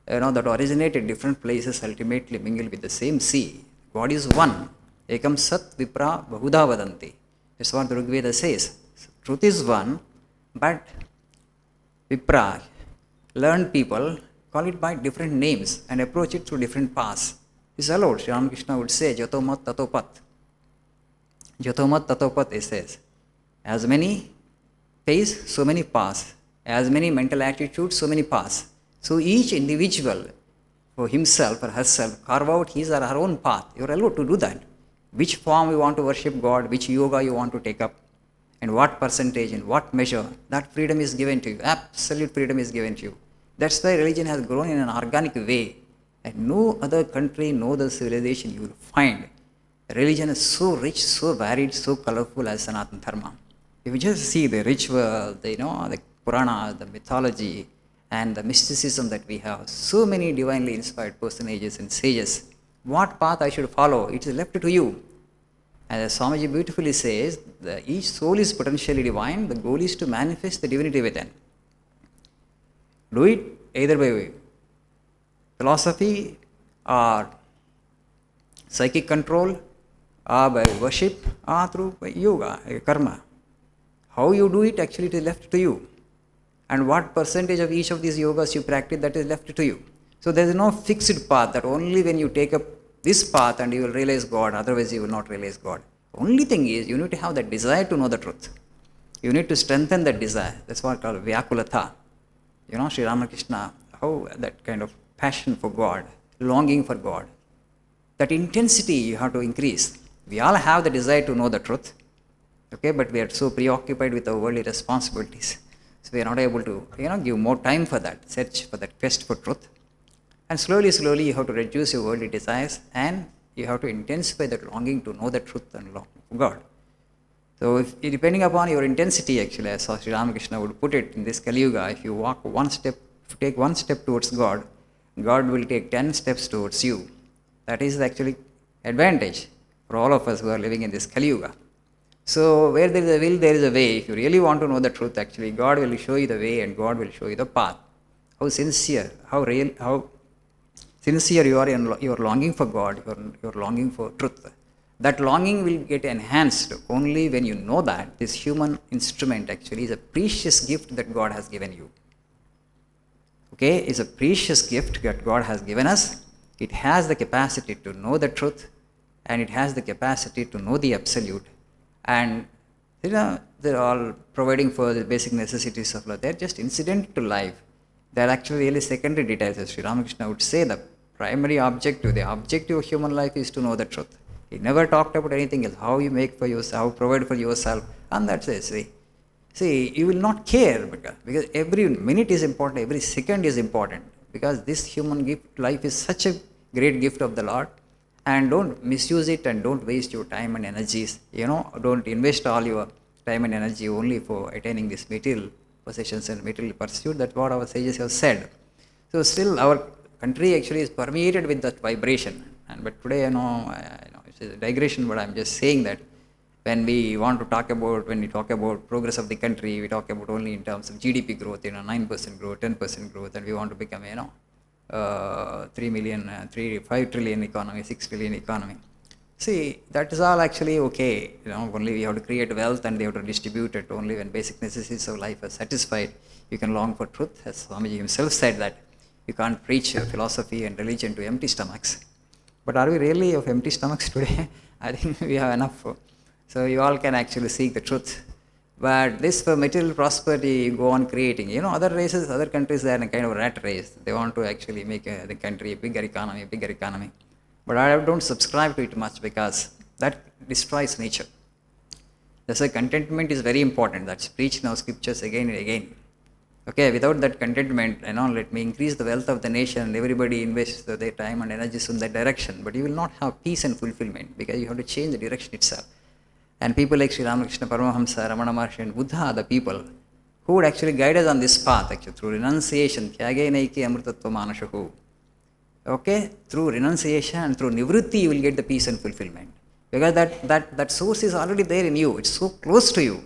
S1: that originate at different places ultimately mingle with the same sea. God is one. Ekam sat vipra bahuda vadanti. That's what the Rigveda says. Truth is one, but vipra, learned people, call it by different names and approach it through different paths. It's allowed. Sri Ramakrishna would say, Jatomat tatopat. Jatomat tatopat, he says. As many ways, so many paths. As many mental attitudes, so many paths. So each individual, for himself or herself, carve out his or her own path. You are allowed to do that. Which form you want to worship God, which yoga you want to take up, and what percentage, in what measure, that freedom is given to you. Absolute freedom is given to you. That's why religion has grown in an organic way. And no other country, no other civilization you will find. Religion is so rich, so varied, so colorful as Sanatana Dharma. If you just see the ritual, the Purana, the mythology, and the mysticism that we have, so many divinely inspired personages and sages, what path I should follow, it is left to you. And as Swamiji beautifully says, each soul is potentially divine, the goal is to manifest the divinity within. Do it either by philosophy or psychic control or by worship or through yoga, karma. How you do it, actually it is left to you. And what percentage of each of these yogas you practice, that is left to you. So there is no fixed path that only when you take up this path and you will realize God, otherwise you will not realize God. Only thing is, you need to have that desire to know the truth. You need to strengthen that desire. That's what called Vyakulata. Sri Ramakrishna, how that kind of passion for God, longing for God, that intensity you have to increase. We all have the desire to know the truth, okay, but we are so preoccupied with our worldly responsibilities. So we are not able to, give more time for that, search for that quest for truth. And slowly, you have to reduce your worldly desires and you have to intensify that longing to know the truth and long for God. So depending upon your intensity, actually, as Sri Ramakrishna would put it in this Kali Yuga, if you take one step towards God, God will take 10 steps towards you. That is actually advantage for all of us who are living in this Kali Yuga. So where there is a will, there is a way. If you really want to know the truth, actually, God will show you the way and God will show you the path. How sincere, how sincere you are in your longing for God, your longing for truth. That longing will get enhanced only when you know that this human instrument actually is a precious gift that God has given you. Okay, it's a precious gift that God has given us. It has the capacity to know the truth and it has the capacity to know the absolute. And they're all providing for the basic necessities of life. They're just incidental to life. They're actually really secondary details. As Sri Ramakrishna would say, the primary objective, the objective of human life is to know the truth. He never talked about anything else, how you make for yourself, how provide for yourself, and that's it. See, you will not care because every minute is important, every second is important, because this human gift, life is such a great gift of the Lord, and don't misuse it and don't waste your time and energies. Don't invest all your time and energy only for attaining these material possessions and material pursuit. That's what our sages have said. So still our country actually is permeated with that vibration. But today, it's a digression, but I'm just saying that when we talk about progress of the country, we talk about only in terms of GDP growth, 9% growth, 10% growth, and we want to become, 5 trillion economy, 6 trillion economy. See, that is all actually okay. Only we have to create wealth and they have to distribute it. Only when basic necessities of life are satisfied, you can long for truth. As Swamiji himself said that you can't preach philosophy and religion to empty stomachs. But are we really of empty stomachs today? I think we have enough. So you all can actually seek the truth. But this for material prosperity, you go on creating. Other races, other countries, they are in a kind of rat race. They want to actually make the country a bigger economy. But I don't subscribe to it much because That destroys nature. That's why contentment is very important. That's preached in our scriptures again and again. Okay, without that contentment, let me increase the wealth of the nation, everybody invests their time and energies in that direction, but you will not have peace and fulfillment because you have to change the direction itself. And people like Sri Ramakrishna, Paramahamsa, Ramana Maharshi and Buddha are the people who would actually guide us on this path actually through renunciation. Tyage naiki amrtatva manashahu. Okay, through renunciation and through nivritti you will get the peace and fulfillment. Because that source is already there in you, it's so close to you.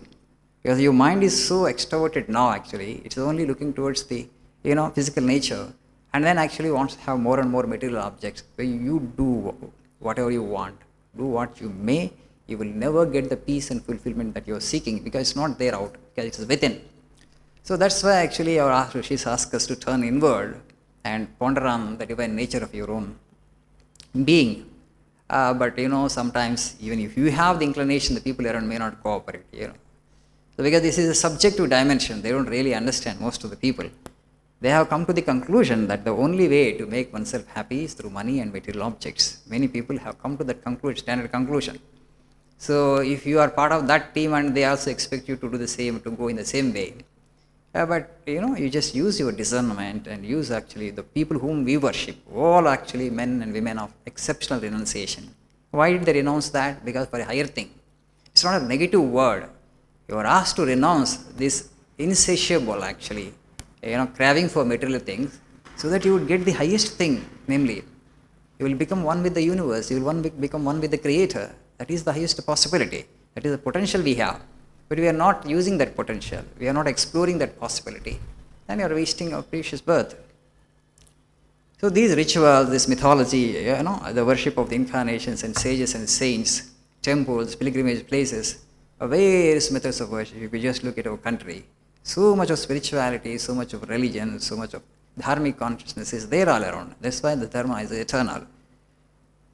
S1: Because your mind is so extroverted now actually, it's only looking towards the physical nature, and then actually wants to have more and more material objects where you do whatever you want, do what you may, you will never get the peace and fulfillment that you are seeking because it's not there out, because it is within. So that's why actually our Rishis ask us to turn inward and ponder on the divine nature of your own being. But sometimes even if you have the inclination, the people around may not cooperate. So because this is a subjective dimension, they don't really understand, most of the people. They have come to the conclusion that the only way to make oneself happy is through money and material objects. Many people have come to that standard conclusion. So if you are part of that team and they also expect you to do the same, to go in the same way, but you just use your discernment and use actually the people whom we worship, all actually men and women of exceptional renunciation. Why did they renounce that? Because for a higher thing. It's not a negative word. You are asked to renounce this insatiable actually, craving for material things, so that you would get the highest thing, namely, you will become one with the universe, you will become one with the Creator. That is the highest possibility. That is the potential we have. But we are not using that potential. We are not exploring that possibility. Then you are wasting our precious birth. So these rituals, this mythology, the worship of the incarnations and sages and saints, temples, pilgrimage places, various methods of worship. If you just look at our country, so much of spirituality, so much of religion, so much of dharmic consciousness is there all around. That's why the Dharma is eternal.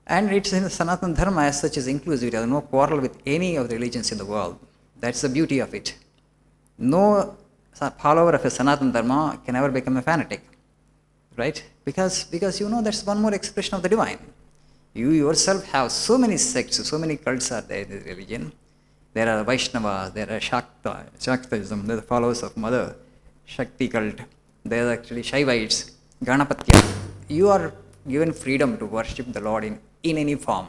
S1: And it's in the Sanatana Dharma as such is inclusive. There is no quarrel with any of the religions in the world. That's the beauty of it. No follower of a Sanatana Dharma can ever become a fanatic. Right? Because that's one more expression of the divine. You yourself have so many sects, so many cults are there in this religion. There are Vaishnavas, there are Shaktism, there are the followers of Mother, Shakti cult, there are actually Shaivites, Ganapatya. You are given freedom to worship the Lord in any form.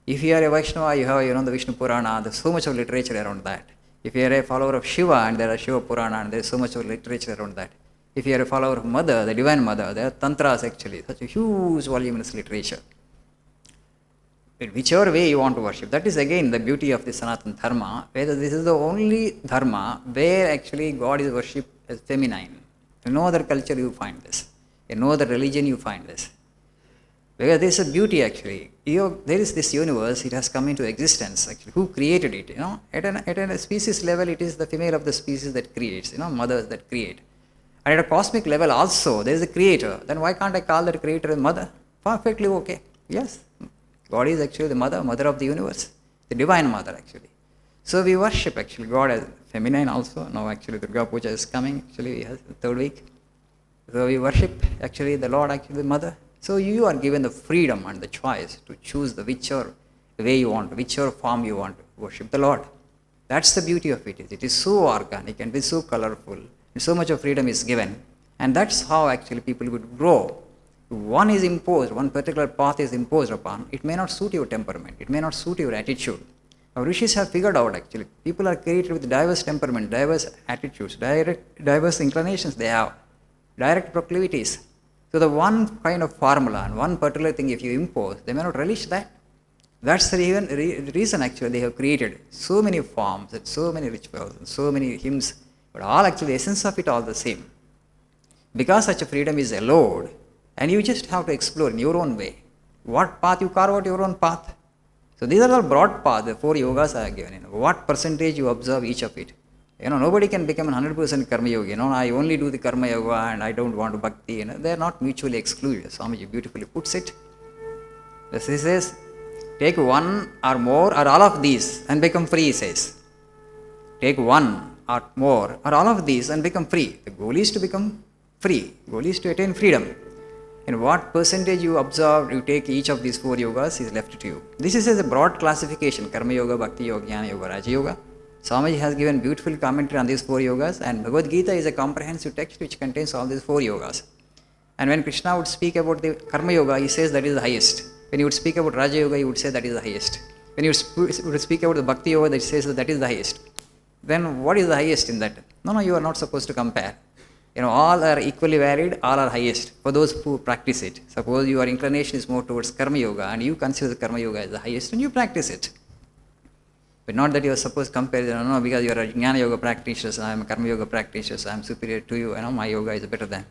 S1: If you are a Vaishnava, you have the Vishnu Purana, there's so much of literature around that. If you are a follower of Shiva, and there are Shiva Purana, and there is so much of literature around that. If you are a follower of Mother, the Divine Mother, there are Tantras actually, such a huge voluminous literature. In whichever way you want to worship, that is again the beauty of the Sanatana Dharma, where this is the only Dharma where actually God is worshipped as feminine. In no other culture you find this. In no other religion you find this. Because there is a beauty actually. There is this universe, it has come into existence actually. Who created it? At a species level, it is the female of the species that creates, mothers that create. And at a cosmic level also, there is a creator. Then why can't I call that creator a mother? Perfectly okay. Yes. God is actually the mother of the universe, the divine mother actually. So we worship actually God as feminine also. Now actually Durga Puja is coming, actually we have the third week. So we worship actually the Lord, actually the mother. So you are given the freedom and the choice to choose the whichever way you want, whichever form you want to worship the Lord. That's the beauty of it. It is so organic and it is so colorful. And so much of freedom is given. And that's how actually people would grow. One is imposed, one particular path is imposed upon, it may not suit your temperament, it may not suit your attitude. Our rishis have figured out actually, people are created with diverse temperament, diverse attitudes, diverse inclinations they have, direct proclivities. So the one kind of formula and one particular thing if you impose, they may not relish that. That's the reason actually they have created so many forms and so many rituals and so many hymns, but all actually the essence of it all the same. Because such a freedom is allowed, and you just have to explore in your own way. What path you carve out your own path. So these are all broad paths, the 4 yogas I have given. What percentage you observe each of it. Nobody can become a 100% karma yogi. I only do the karma yoga and I don't want bhakti. They are not mutually exclusive. Swamiji beautifully puts it. He says, take one or more or all of these and become free, he says. Take one or more or all of these and become free. The goal is to become free. The goal is to attain freedom. And what percentage you observe, you take each of these 4 yogas is left to you. This is as a broad classification: Karma Yoga, Bhakti Yoga, Jnana Yoga, Raja Yoga. Swamiji has given beautiful commentary on these 4 yogas, and Bhagavad Gita is a comprehensive text which contains all these 4 yogas. And when Krishna would speak about the Karma Yoga, he says that is the highest. When he would speak about Raja Yoga, he would say that is the highest. When he would speak about the Bhakti Yoga, he says that is the highest. Then what is the highest in that? No, you are not supposed to compare. All are equally valid, all are highest for those who practice it. Suppose your inclination is more towards Karma Yoga and you consider the Karma Yoga as the highest and you practice it. But not that you are supposed to compare, no, because you are a Jnana Yoga practitioner, so I am a Karma Yoga practitioner, so I am superior to you, my yoga is better than.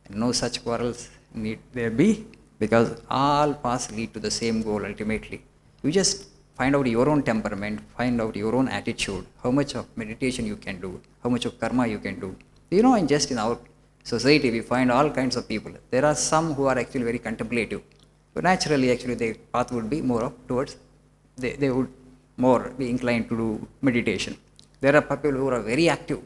S1: And no such quarrels need there be, because all paths lead to the same goal ultimately. You just find out your own temperament, find out your own attitude, how much of meditation you can do, how much of karma you can do. Just in our society, we find all kinds of people. There are some who are actually very contemplative. So naturally, actually, their path would be more towards, they would more be inclined to do meditation. There are people who are very active.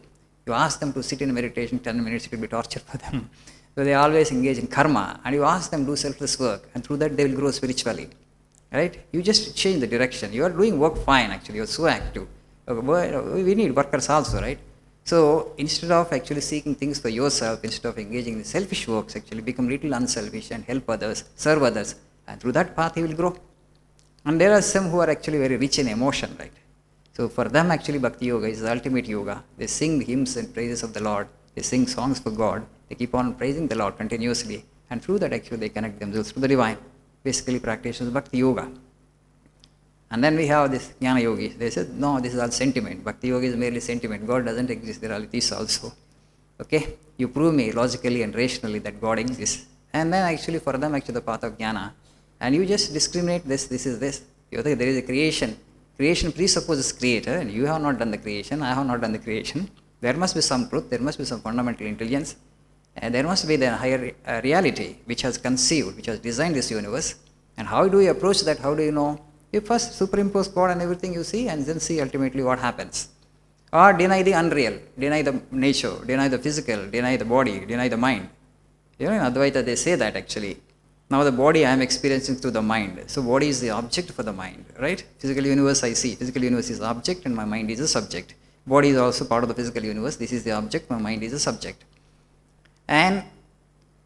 S1: You ask them to sit in meditation 10 minutes, it will be torture for them. So they always engage in karma, and you ask them to do selfless work, and through that they will grow spiritually. Right? You just change the direction. You are doing work fine, actually. You are so active. We need workers also, right? So instead of actually seeking things for yourself, instead of engaging in selfish works, actually become little unselfish and help others, serve others, and through that path he will grow. And there are some who are actually very rich in emotion, right? So for them actually Bhakti Yoga is the ultimate yoga. They sing hymns and praises of the Lord. They sing songs for God. They keep on praising the Lord continuously. And through that actually they connect themselves to the divine. Basically practitioners of Bhakti Yoga. And then we have this Jnana Yogis. They said, no, this is all sentiment. Bhakti Yoga is merely sentiment. God doesn't exist. There are these also. Okay? You prove me logically and rationally that God exists. And then actually for them actually the path of Jnana. And you just discriminate this is this. You think there is a creation. Creation presupposes creator, and you have not done the creation, I have not done the creation. There must be some truth, there must be some fundamental intelligence. And there must be the higher reality which has conceived, which has designed this universe. And how do you approach that? How do you know? You first superimpose God on everything you see and then see ultimately what happens. Or deny the unreal, deny the nature, deny the physical, deny the body, deny the mind. In Advaita they say that actually. Now the body I am experiencing through the mind. So body is the object for the mind, right? Physical universe I see. Physical universe is the object and my mind is a subject. Body is also part of the physical universe. This is the object, my mind is a subject. And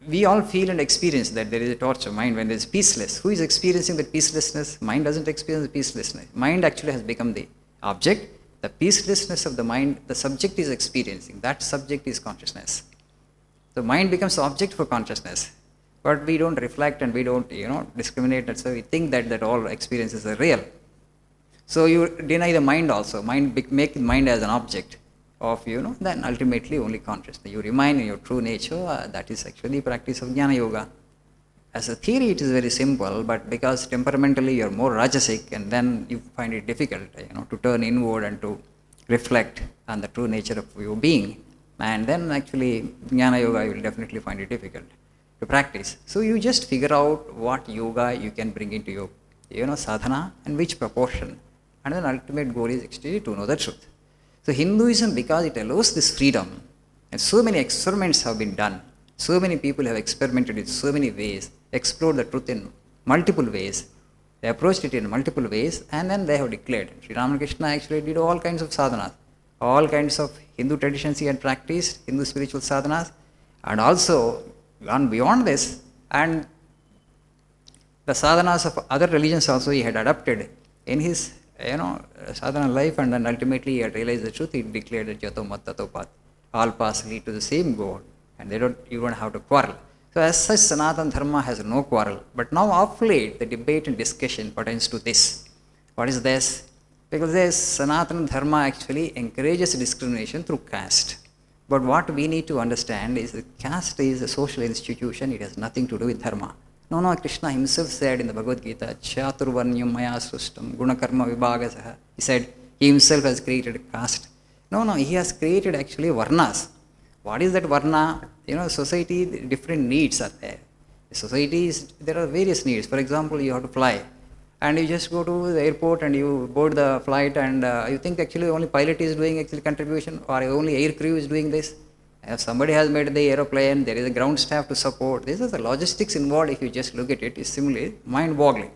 S1: we all feel and experience that there is a torture mind when there is peaceless. Who is experiencing that peacelessness? Mind doesn't experience the peacelessness. Mind actually has become the object. The peacelessness of the mind, the subject is experiencing. That subject is consciousness. The mind becomes the object for consciousness. But we don't reflect and we don't, discriminate. And so we think that all experiences are real. So you deny the mind also. Make the mind as an object of, then ultimately only consciousness. You remain in your true nature. That is actually practice of Jnana Yoga. As a theory, it is very simple, but because temperamentally you are more rajasic, and then you find it difficult, to turn inward and to reflect on the true nature of your being. And then actually Jnana Yoga, you will definitely find it difficult to practice. So you just figure out what yoga you can bring into your, sadhana and which proportion. And then ultimate goal is actually to know the truth. So Hinduism, because it allows this freedom, and so many experiments have been done, so many people have experimented in so many ways, explored the truth in multiple ways, they approached it in multiple ways, and then they have declared. Sri Ramakrishna actually did all kinds of sadhanas, all kinds of Hindu traditions he had practiced, Hindu spiritual sadhanas, and also gone beyond this, and the sadhanas of other religions also he had adopted in his sadhana life, and then ultimately he had realized the truth. He declared that Jato Mat Tato Pat. All paths lead to the same goal, and you don't have to quarrel. So as such, Sanatana Dharma has no quarrel. But now of late, the debate and discussion pertains to this. What is this? Because Sanatana Dharma actually encourages discrimination through caste. But what we need to understand is that caste is a social institution. It has nothing to do with dharma. No, Krishna himself said in the Bhagavad Gita, Chaturvarnyam maya srishtam gunakarma vibhagasaha. He said he himself has created caste. No, he has created actually varnas. What is that varna? Society, different needs are there. There are various needs. For example, you have to fly. And you just go to the airport and you board the flight, and you think actually only pilot is doing actually contribution, or only air crew is doing this. If somebody has made the aeroplane, there is a ground staff to support. This is the logistics involved. If you just look at it, is similarly mind-boggling,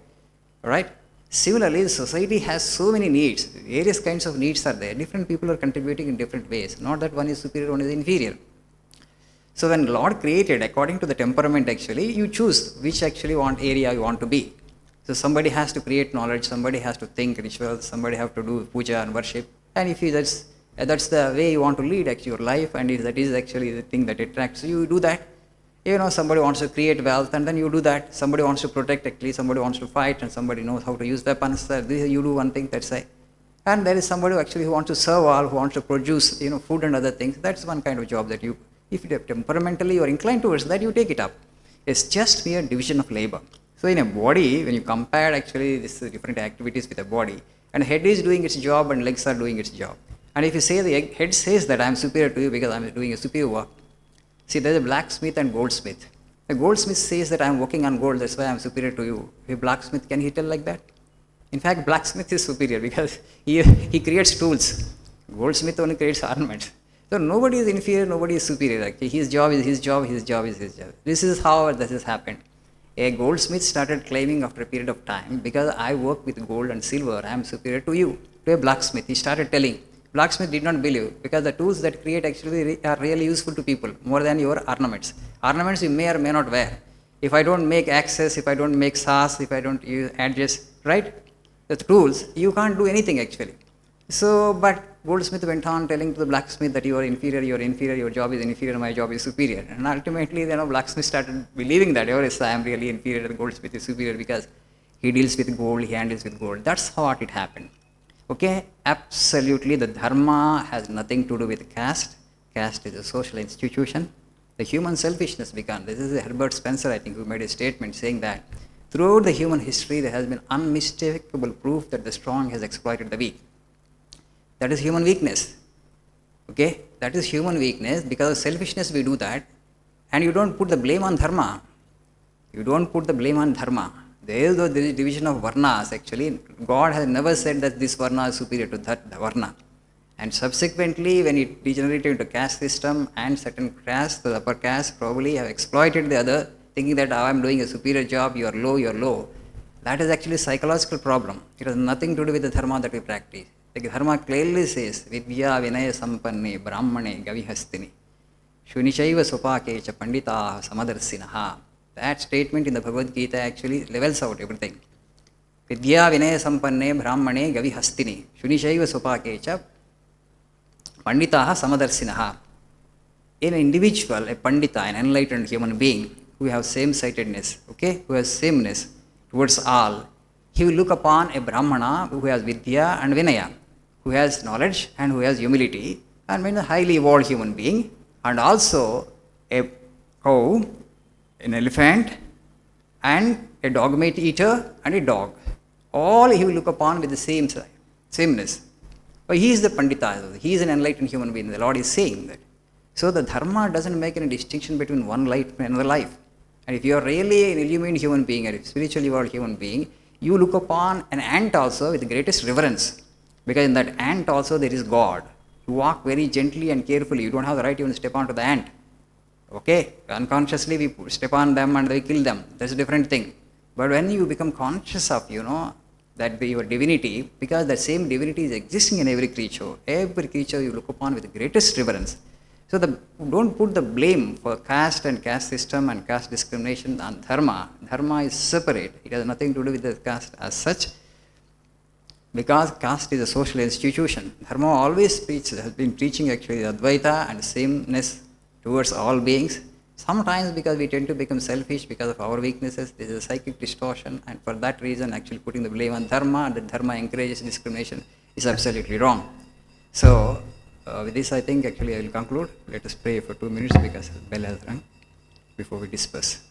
S1: right? Similarly, society has so many needs. Various kinds of needs are there. Different people are contributing in different ways. Not that one is superior, one is inferior. So when Lord created, according to the temperament, actually, you choose which actually area you want to be. So somebody has to create knowledge, somebody has to think rituals, somebody has to do puja and worship. And if that's the way you want to lead actually your life, and if that is actually the thing that attracts you, you do that. Somebody wants to create wealth, and then you do that. Somebody wants to protect, actually, somebody wants to fight, and somebody knows how to use weapons. You do one thing, that's it. And there is somebody who wants to serve all, who wants to produce, food and other things. That's one kind of job that you, if temperamentally you are inclined towards that, you take it up. It's just mere division of labor. So in a body, when you compare actually these different activities with a body, and head is doing its job and legs are doing its job. And if you say the head says that I am superior to you because I am doing a superior work. See, there is a blacksmith and goldsmith. A goldsmith says that I am working on gold, that's why I am superior to you. A blacksmith, can he tell like that? In fact, blacksmith is superior because he creates tools. Goldsmith only creates ornaments. So nobody is inferior, nobody is superior. Actually. His job is his job, his job is his job. This is how this has happened. A goldsmith started claiming after a period of time, because I work with gold and silver, I am superior to you. To a blacksmith, he started telling. Blacksmith did not believe, because the tools that create actually are really useful to people, more than your ornaments. Ornaments you may or may not wear. If I don't make axes, if I don't make saws, if I don't use edges, right? The tools, you can't do anything actually. So, but goldsmith went on telling to the blacksmith that you are inferior, your job is inferior, my job is superior. And ultimately, blacksmith started believing that, yes, I am really inferior, the goldsmith is superior because he deals with gold, he handles with gold. That's how it happened. Okay, absolutely, the dharma has nothing to do with caste. Caste is a social institution. The human selfishness began. This is Herbert Spencer, I think, who made a statement saying that throughout the human history, there has been unmistakable proof that the strong has exploited the weak. That is human weakness. Okay, that is human weakness. Because of selfishness, we do that, and you don't put the blame on dharma. You don't put the blame on dharma. There is division of varnas. Actually, God has never said that this varna is superior to that varna. And subsequently, when it degenerated into caste system, and certain caste, the upper caste, probably have exploited the other, thinking that I am doing a superior job, you are low, you are low. That is actually a psychological problem. It has nothing to do with the dharma that we practice. The dharma clearly says, Vidya Vinaya Sampanne Brahmane Gavihastini Shunichaiva Sopakecha Pandita Samadarsinaha. That statement in the Bhagavad Gita actually levels out everything. Vidya Vinaya Sampanne Brahmane Gavihastini Shunichaiva Sopakecha Pandita Samadarsinaha. In an individual, a Pandita, an enlightened human being who has same-sightedness, okay, who has sameness towards all, he will look upon a Brahmana who has Vidya and Vinaya, who has knowledge and who has humility, and a highly evolved human being, and also a cow, an elephant, and a dog meat eater, and a dog. All he will look upon with the sameness. But he is the Pandita, he is an enlightened human being. The Lord is saying that. So the dharma doesn't make any distinction between one life and another life. And if you are really an illumined human being, or a spiritually evolved human being, you look upon an ant also with the greatest reverence. Because in that ant also there is God. You walk very gently and carefully. You don't have the right even to step onto the ant. Okay? Unconsciously we step on them and we kill them. That's a different thing. But when you become conscious of, that your divinity, because the same divinity is existing in every creature you look upon with the greatest reverence. So don't put the blame for caste and caste system and caste discrimination on dharma. Dharma is separate. It has nothing to do with the caste as such. Because caste is a social institution. Dharma always has been preaching actually Advaita and sameness towards all beings. Sometimes because we tend to become selfish because of our weaknesses, this is a psychic distortion, and for that reason actually putting the blame on dharma, and that dharma encourages discrimination, is absolutely wrong. So with this I think actually I will conclude. Let us pray for 2 minutes because the bell has rung before we disperse.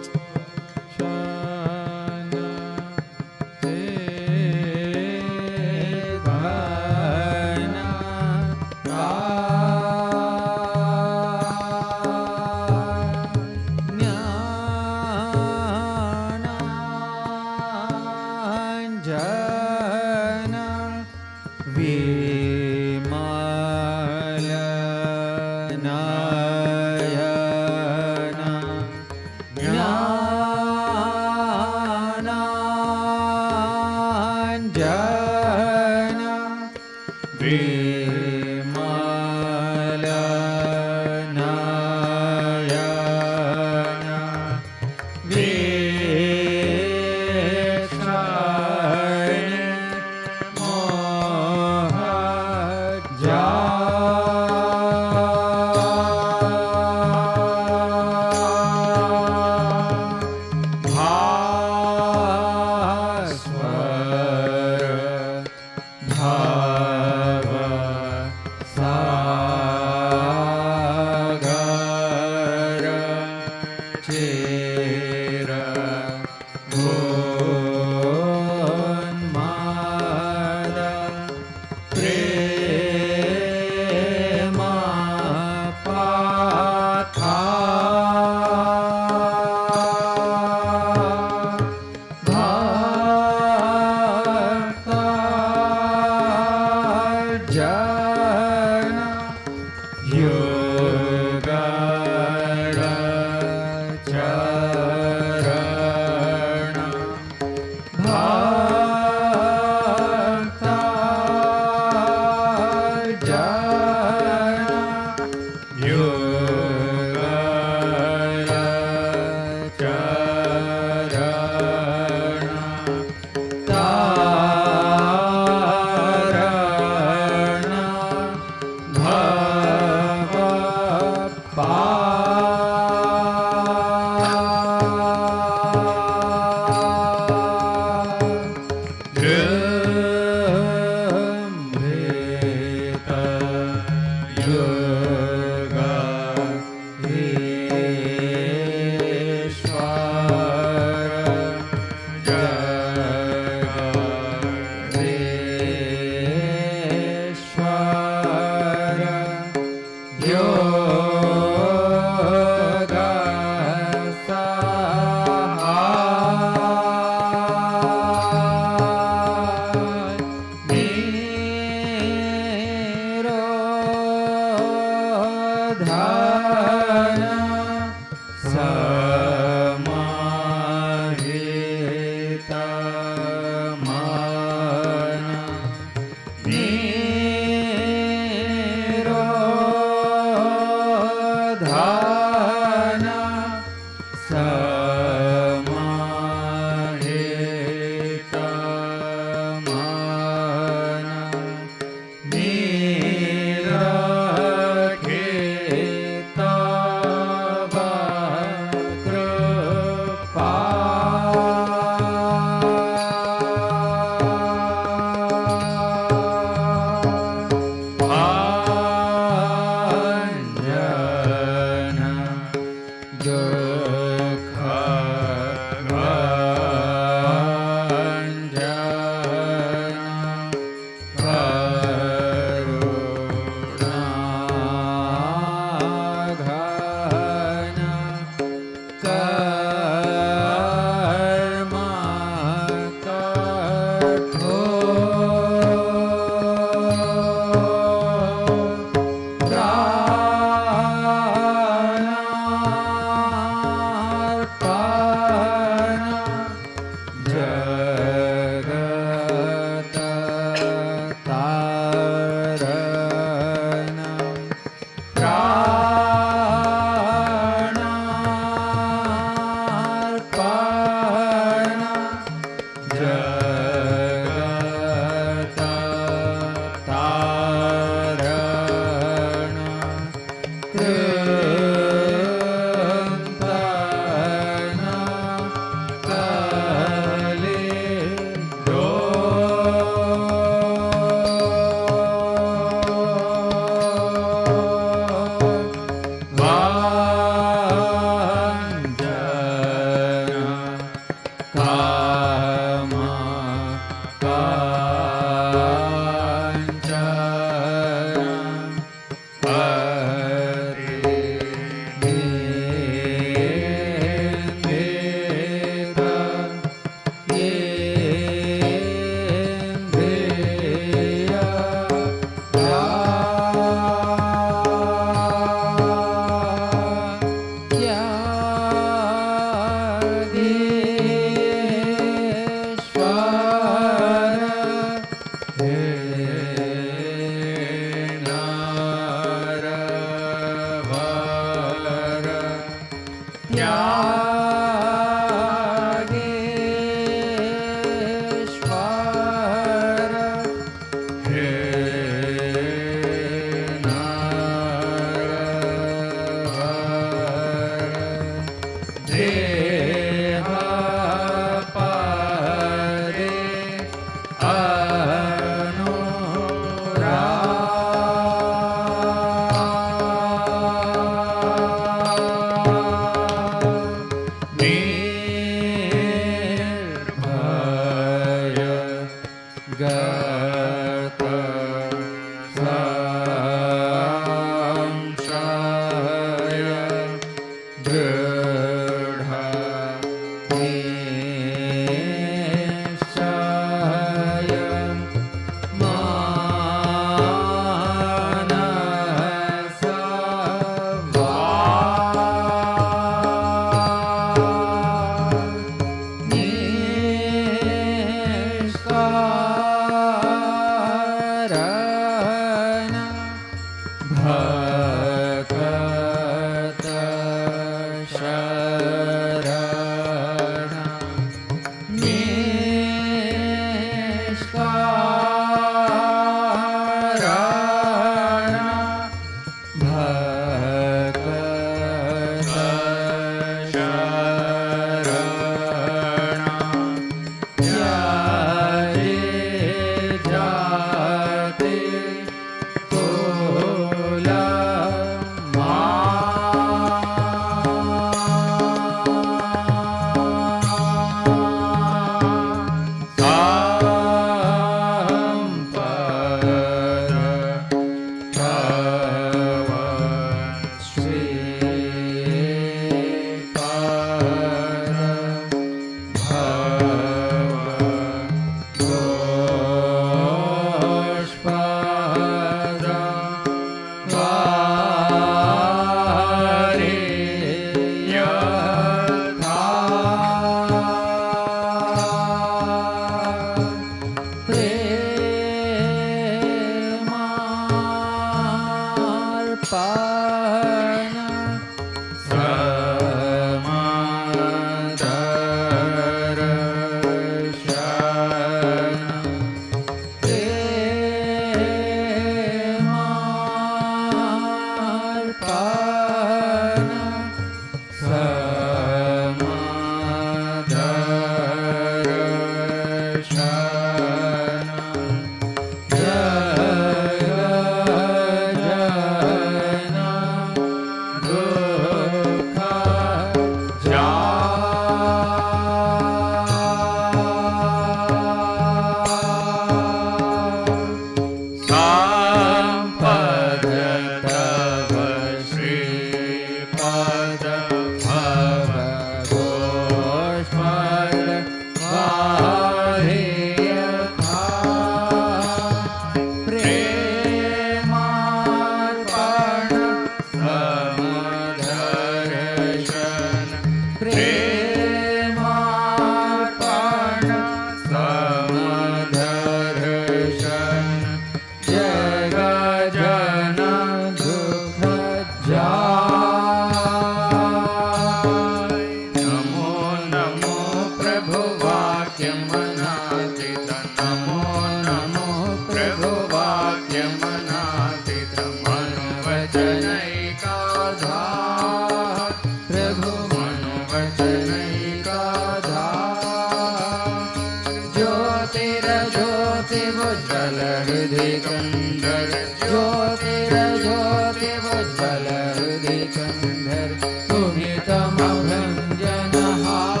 S2: ज्योतिर्ज्योतिमुज्ज्वल हृदि कंधर ज्योतिर्ज्योतिमुज्ज्वल हृदि कंधर तुम्ही तम भंजनहार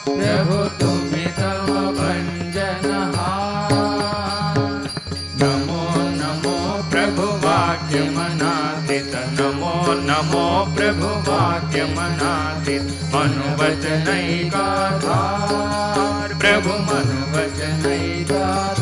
S2: प्रभु तुम्ही तम भंजनहार नमो नमो प्रभु वाक्य मनातीत नमो नमो प्रभु वाक्य मनातीत मनुवचनैकाधार प्रभु मनुवचनैकाधार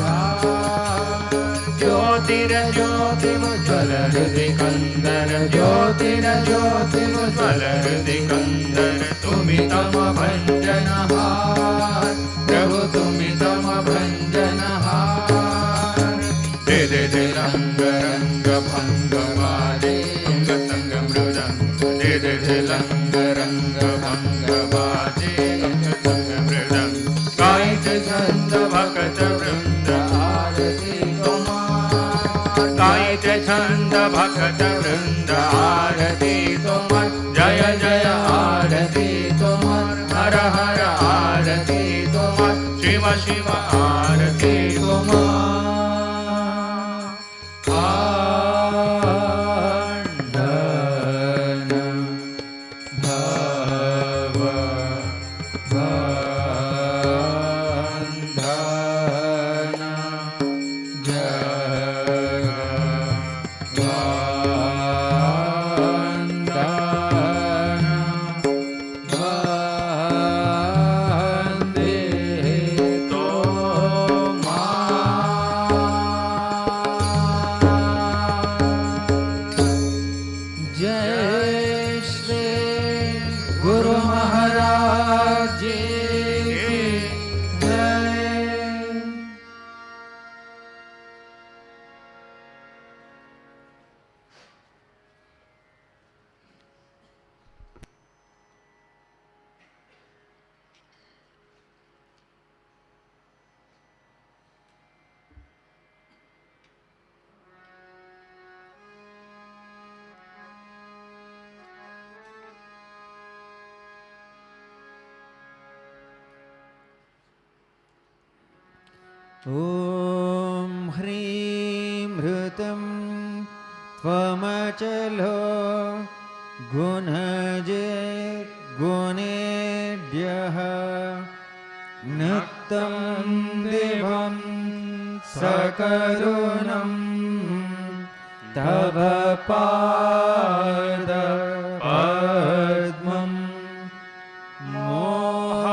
S2: ज्योतिर्ज्योतिमुज्ज्वल हृदि कंदर ज्योतिर्ज्योतिमुज्ज्वल हृदि कंदर तुम्ही तम भंजनहार प्रभु तुम्ही तम भंजनहार दे दे दे रंग रंग भंग वादे अंग संग मृदंग दे दे दे रंग रंग भंग वादे अंग संग मृदंग गायित छंद भक्त वृंद आरती तुम्हार गायित छंद भक्त वृंद आरती तुम्हार जय जय आरती तुम्हार हर हर आरती तुम्हार शिव शिव आरती तुम्हार ॐ ह्रीं हृतं त्वमचलो गुणजे गुणेभ्यः नक्तं दिवं सकरुणं तव पादपद्मं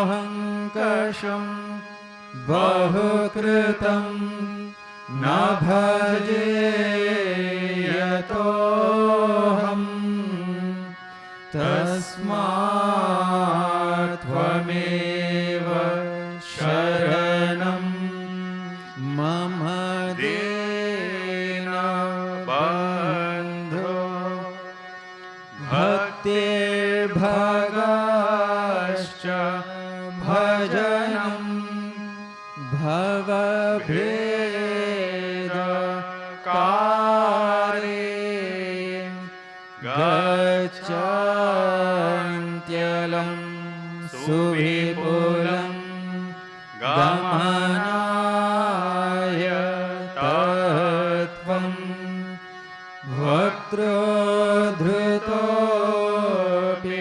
S2: मोहङ्कषं बहुकृतं न भजे यतोऽहं तस्मात् त्वमेव शरणं मम दीनबन्धो भक्तिर्भगाश्च भजनं भवभेदकारे गच्छन्त्यलं सुविपुलं गमनाय तत्त्वं वक्रोद्धृतोऽपि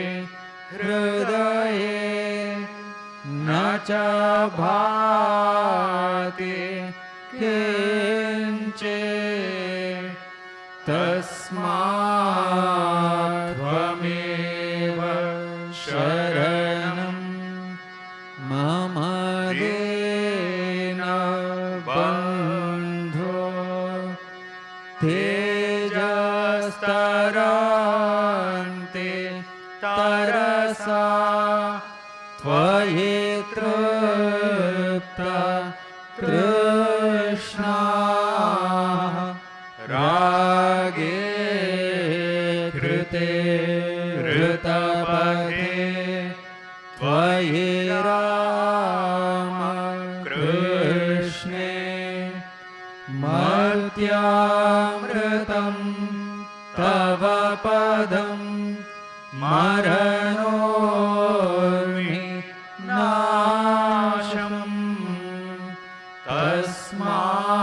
S2: हृदये न च भाति किञ्चित् तस्मात् त्वमेव शरणं मम दीनबन्धो तेजस्तरान्ते तरसा त्वयि तृप्ता तृष्णाः रागे कृते ऋतपथे त्वयि राम कृष्णे मर्त्यामृतं तव पदं मरणोर्मि नाशम् तस्मात्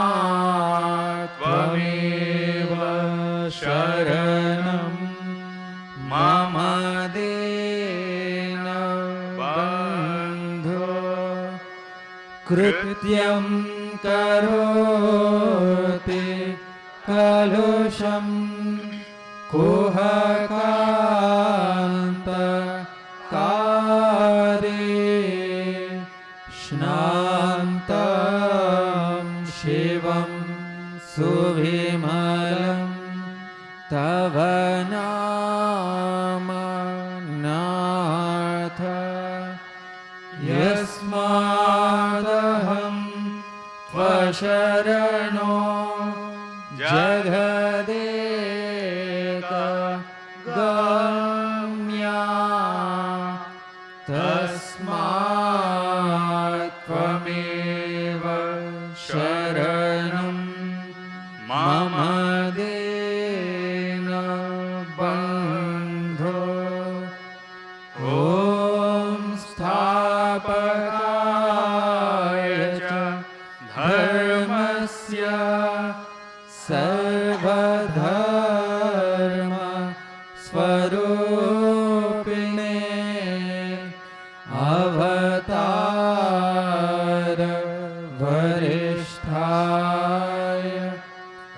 S2: कृत्यं करोति कलुषं कुहकान्तकारे स्नान्तं शिवं सुविमलं तव नाम नाथ यस्मादहं त्वशरणो जगदेक गम्या तस्मात् त्वमेव शरणं मम देन बन्धो ॐ स्थापकाय च धर्मस्य सर्वधर्म स्वरूपिणे अवतार वरिष्ठाय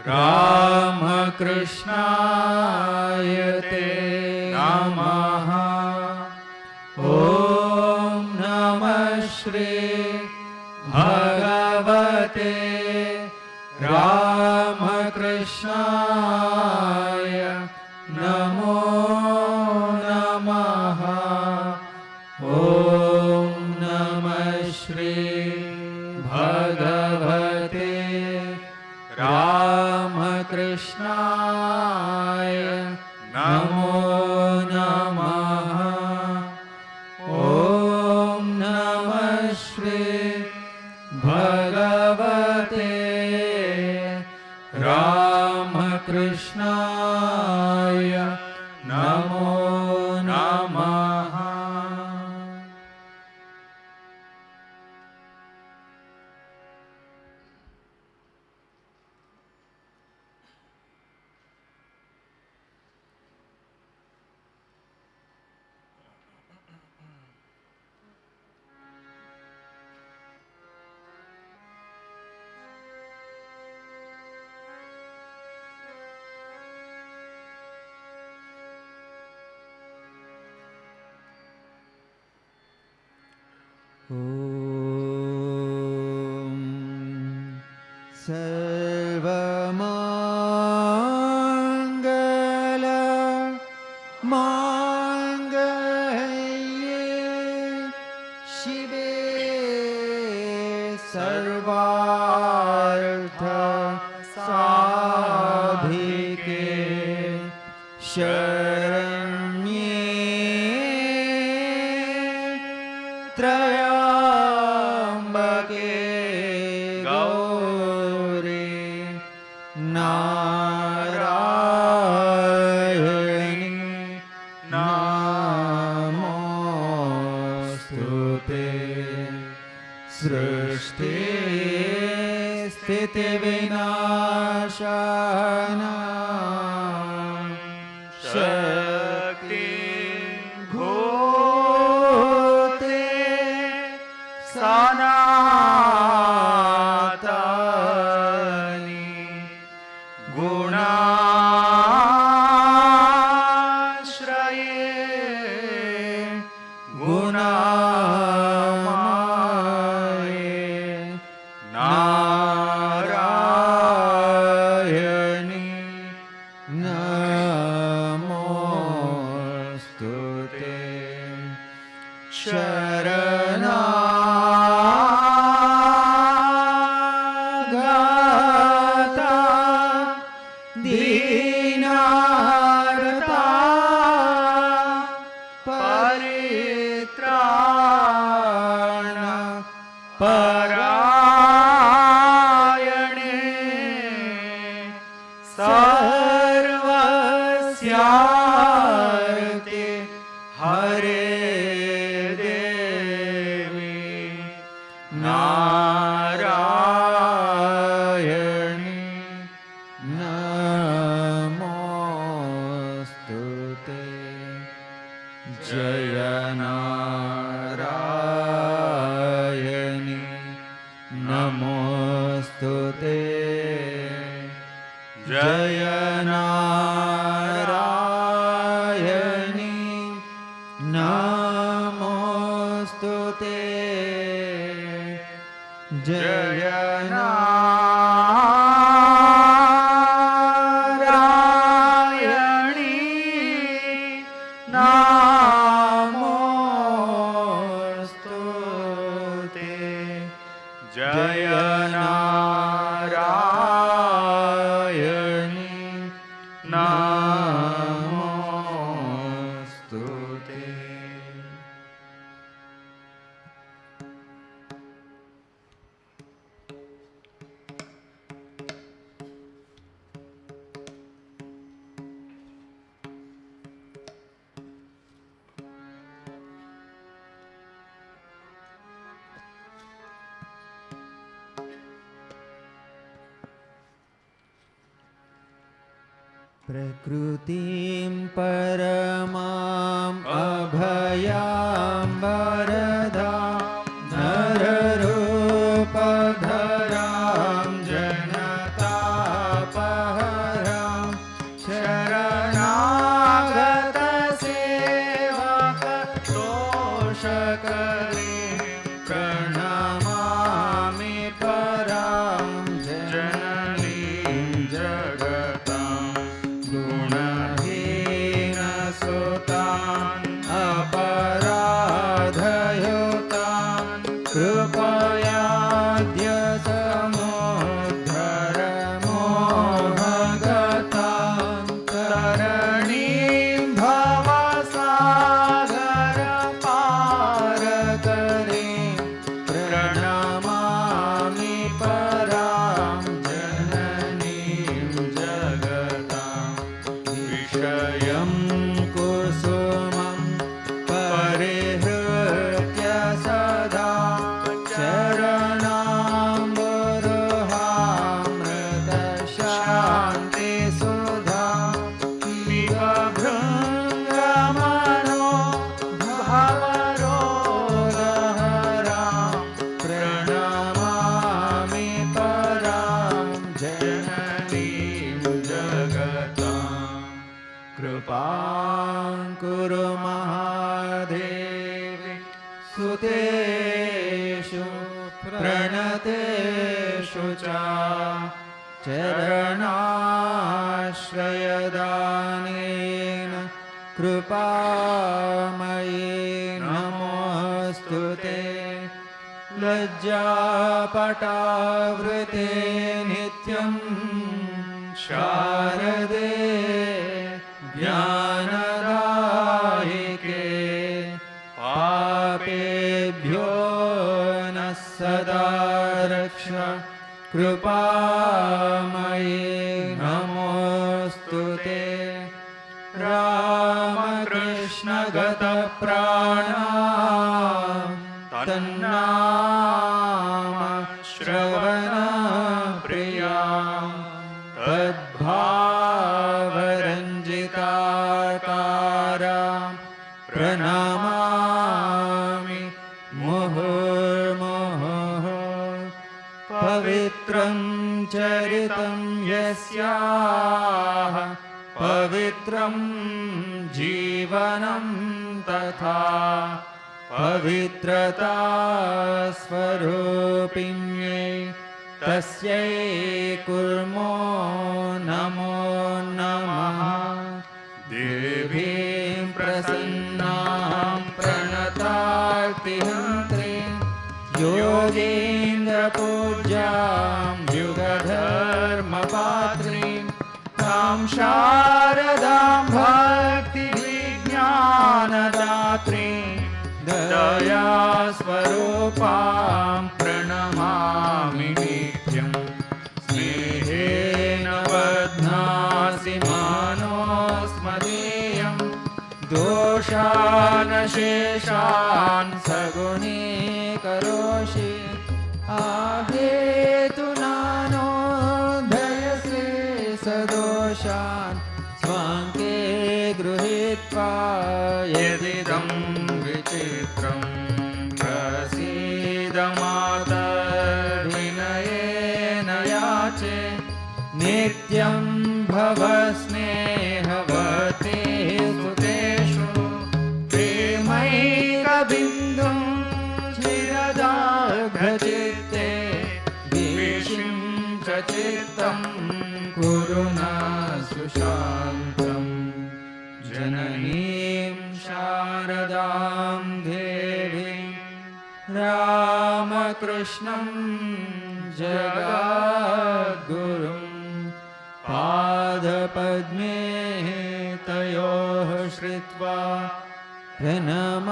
S2: रामकृष्णाय ते नमः। ॐ नमः श्री भगवते रामकृष्णाय नमो नमः। ॐ नमः श्री भगवते रामकृष्णाय नमो नमः। ॐ नमः श्री भगवते रामकृष्णाय नमो नमः। सर्वमङ्गल माङ्गल्ये शिवे सर्वार्थ साधिके शरण्ये त्र्यम्बके गौरी नारायणी नमोस्तुते। सृष्टि स्थितिविनाशाना शक्ति भूते सनातनी गुणाश्रये गुणामये नारायणी नमोस्तुते। शरणागता दीनार्ता परित्राण परायणे सर्वस्यार्थे हरे देवी नारायणी नमोस्तुते। जय नारायणी जय नारायणी नमोस्तुते जय नारायणी नमोस्तुते जय नारायणी नमोस्तुते। प्रकृतिं परमाम् अभयां वरदां नररूपधरां जनतापहरां शरणागतसेवकतोषकरीं प्रणमामि परां जननीं जगतां गुणहीनसुतान् अपराधयुतान् कृपयाद्य समुद्धर मोहगतान् तरणीं भवसागर पारकरीं प्रणमामि परां जननीं जगतां विषयं कुसुमं परिहृत्य सदा चरणाम्बुरुहामृतशान्तिसुधा विभभृङ्गमनो भवरोगहरां प्रणमामि परां जननीं जगतां कृपां कुरु महादेवी सुतेषु प्रणतेषु च चरणाश्रयदानेन कृपामयी नमोऽस्तु ते लज्जापटावृते नित्यं शारदे ज्ञानदायिके पापेभ्यो नः सदा रक्ष कृपामयी नमोऽस्तु ते रामकृष्ण गतप्राणा तन्नाम श्रवणप्रिया तद्भावरञ्जिताकारा प्रणमामि मुहुर्मुहुः पवित्रं चरितं यस्याः पवित्रं जीवनं तथा पवित्रता स्वरूपिण्यै तस्यै कुर्मो नमो नमः देवीं प्रसन्नां प्रणतार्तिहन्त्रीं योगीन्द्रपूज्यां युगधर्मपात्रीं तां शारदां भक्तिविज्ञानदात्रीं दयास्वरूपां प्रणमामि नित्यं स्नेहेन बध्नासि मानोऽस्मदीयं दोषान् शेषान् सगुणीकरोषि आहेतुनानोऽधयसे सदोषान् स्वाङ्के गृहीत्वा यदिदं विचित्रं प्रसीद मातर्विनयेन याचे नित्यं भवस्नेहवते सुतेषु प्रेमैकबिन्दुं चिरदाघचित्ते देशिं च चित्तं कुरु न सुशान्तम् जननीं शारदां देवीं रामकृष्णं जगद्गुरुं पादपद्मे तयोः श्रित्वा प्रणमामि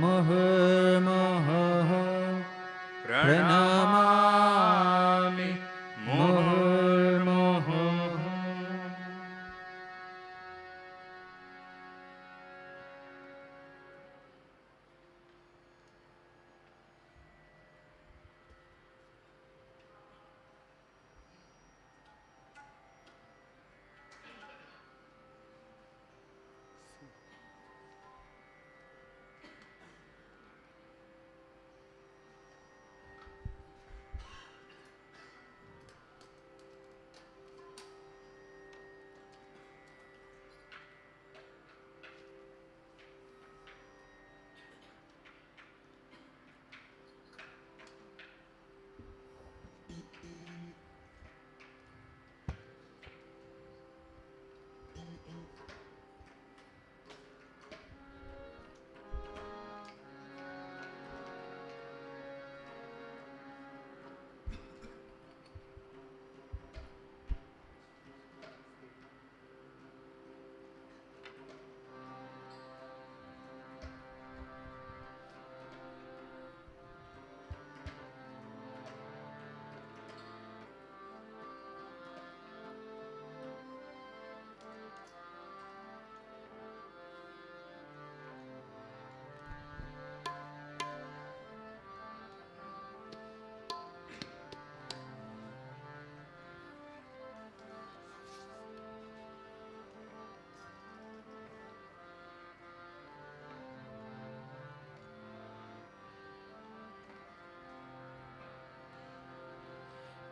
S2: मुहुर्मुहुः प्रणमामि मुहुर्मुहुः।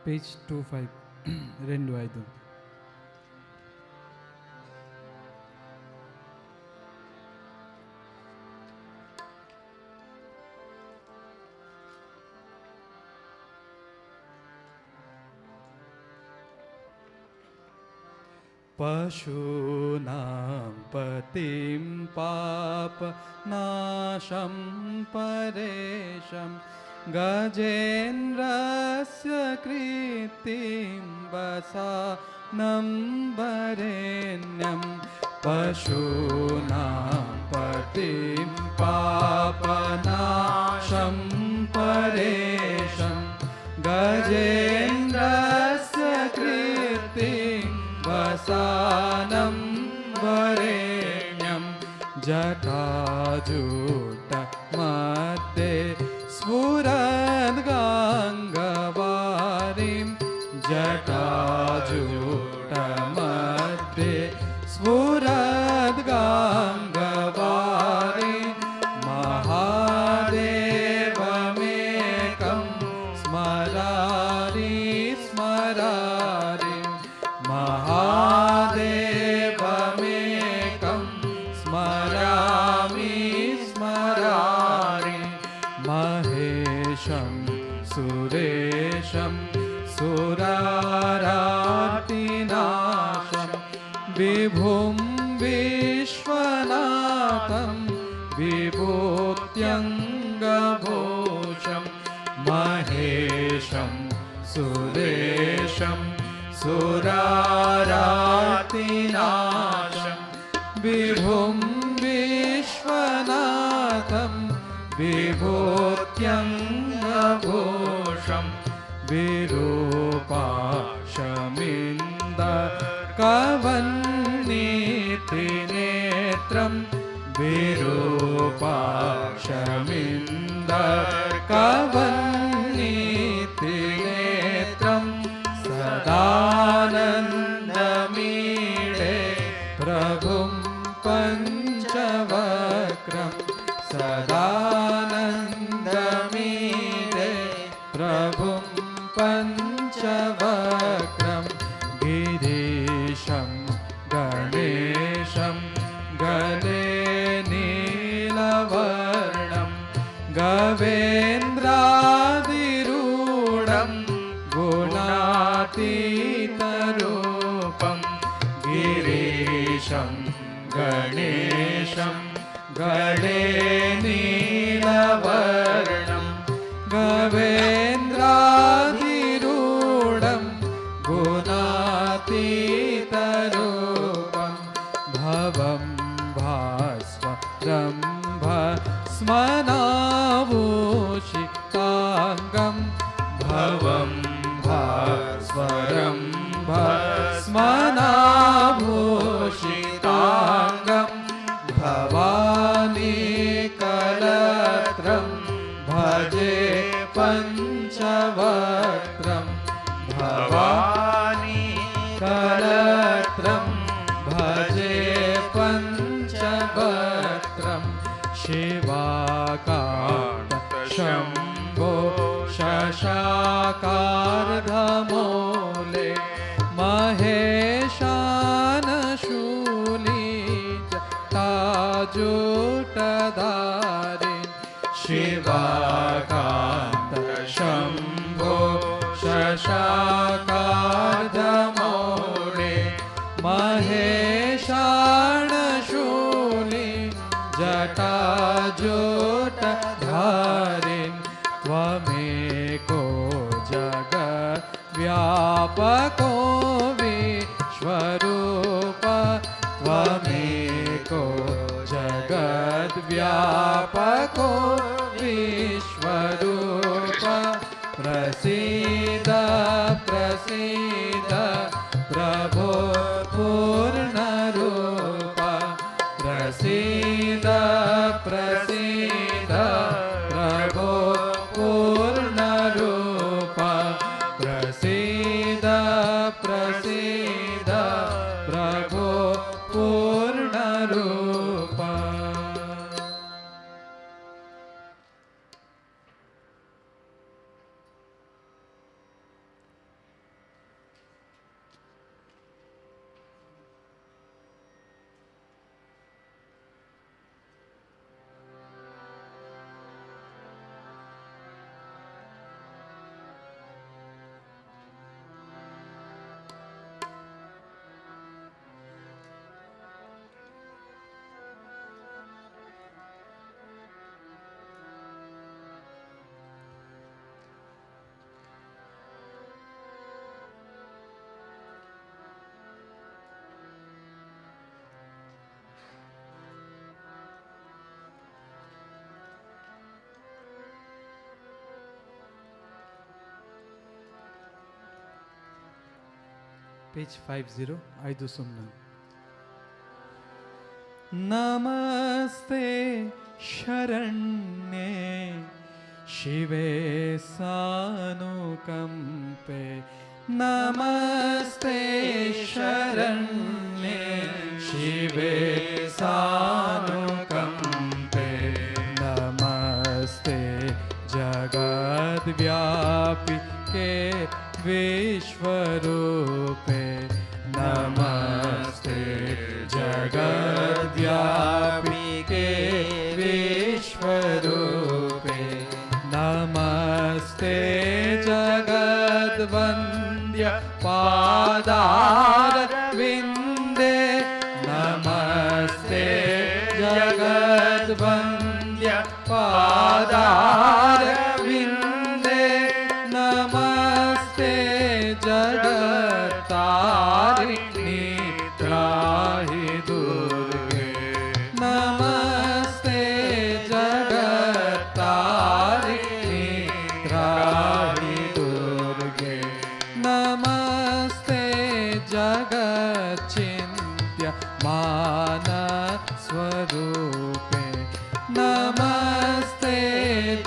S3: పేజ్ 25 2-5. पशूनां पतिं पापनाशं परेशं गजेन्द्रस्य कृतिं वसानं वरेण्यं पशूनां पतिं पापनाशं परेशं गजेन्द्रस्य कृतिं वसानं वरेण्यं जटाजूटमध्ये स्फुरद्गङ्गवारिं जटाजूटमध्ये स्फुरद्गङ्गवारिं महादेवमेकं स्मरारि स्मरारि महादेवमेकं स्मरामि स्मरारि महेशं सुरेशं सुरारातिनाशं विभुं विश्वनाथं विभूत्यङ्गभूषं महेशं सुरेशं सुरारातिनाशं विभुं विश्वनाथं विभूत्यङ्गभूषं विरूपाक्षमिन्दकवन्नीतिनेत्रं विरूपाक्षमिन्दकवन्नीतिनेत्रं सदानन्दमीडे प्रभुं पञ्चवक्त्रं सदानन्दमीडे प्रभुं पञ्चवक्त्रं गवेन्द्रादिरूढं गुणातीतरूपं गिरीशं गणेशं गणे नीलवर्णं गवेन्द्रादिरूढं गुणातीतरूपं भवं भास्वरं भस्मनाभूषिताङ्गं भवं भास्वरं भस्मनाभूषिताङ्गं भवानी कलत्रं भजे पञ्चवक्त्रं भवानी कलत्रं भजे पञ्चवक्त्रं शिवाकान्त शम्भो शशाकार्धमूले महेशानशूली जटाजूटधारिन् शिवाकान्त शम्भो शशाकार्धमूले महेशानशूली जटाजूटधारिन् त्वमेको जगद्व्यापको विश्वरूप त्वमेको जगद्व्यापको विश्वरूप प्रसीद प्रसीद प्रभो पूर्णरूप प्रसीद प्रसीद प्रभो पूर्णरूप प्रसीद प्रसीद प्रभो पूर्णरूप. Page 50, 50. Namaste Sharanye Shive Sanukampe Namaste Sharanye Shive Sanukampe Namaste Jagadvyapike विश्वरूपे नमस्ते जगद्व्यापिके विश्वरूपे नमस्ते जगद्वन्द्य पादारविन्दे नमस्ते जगद्वन्द्य पादारविन्दे नमस्ते जगत्तारिणी त्राहि दुर्गे नमस्ते जगत्तारिणी त्राहि दुर्गे नमस्ते जगच्चिन्त्य मानस्वरूपे नमस्ते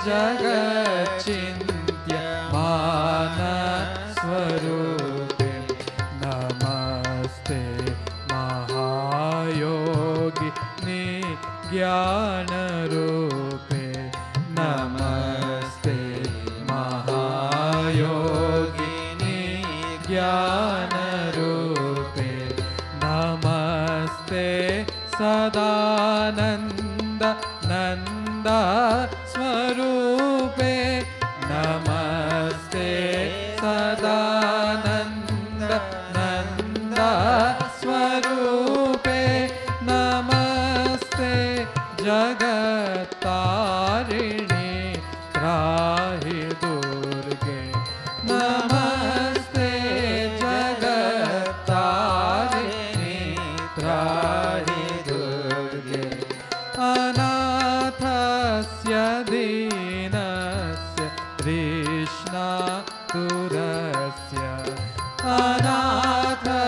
S3: जगच्चिन्त्य मानस्वरूपे नमस्ते महायोगिनी ज्ञानरूपे नमस्ते महायोगिनी ज्ञानरूपे नमस्ते सदानन्द नन्द स्वरूपे चतुरस्य अनाथस्य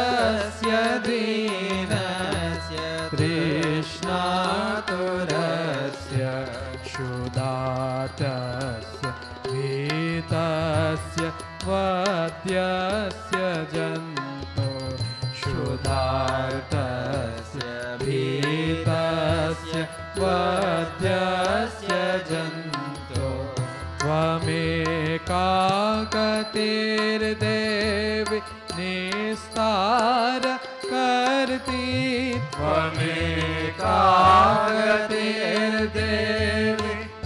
S3: दीनस्य तृष्णातुरस्य क्षुधार्तस्य भीतस्य वद्यस्य जन्तो क्षुधार्तस्य भीतस्य वद्यस्य जन्तो त्वमेका गतिर्देवि निस्तार कर्ति त्वमेका गतिर्देवि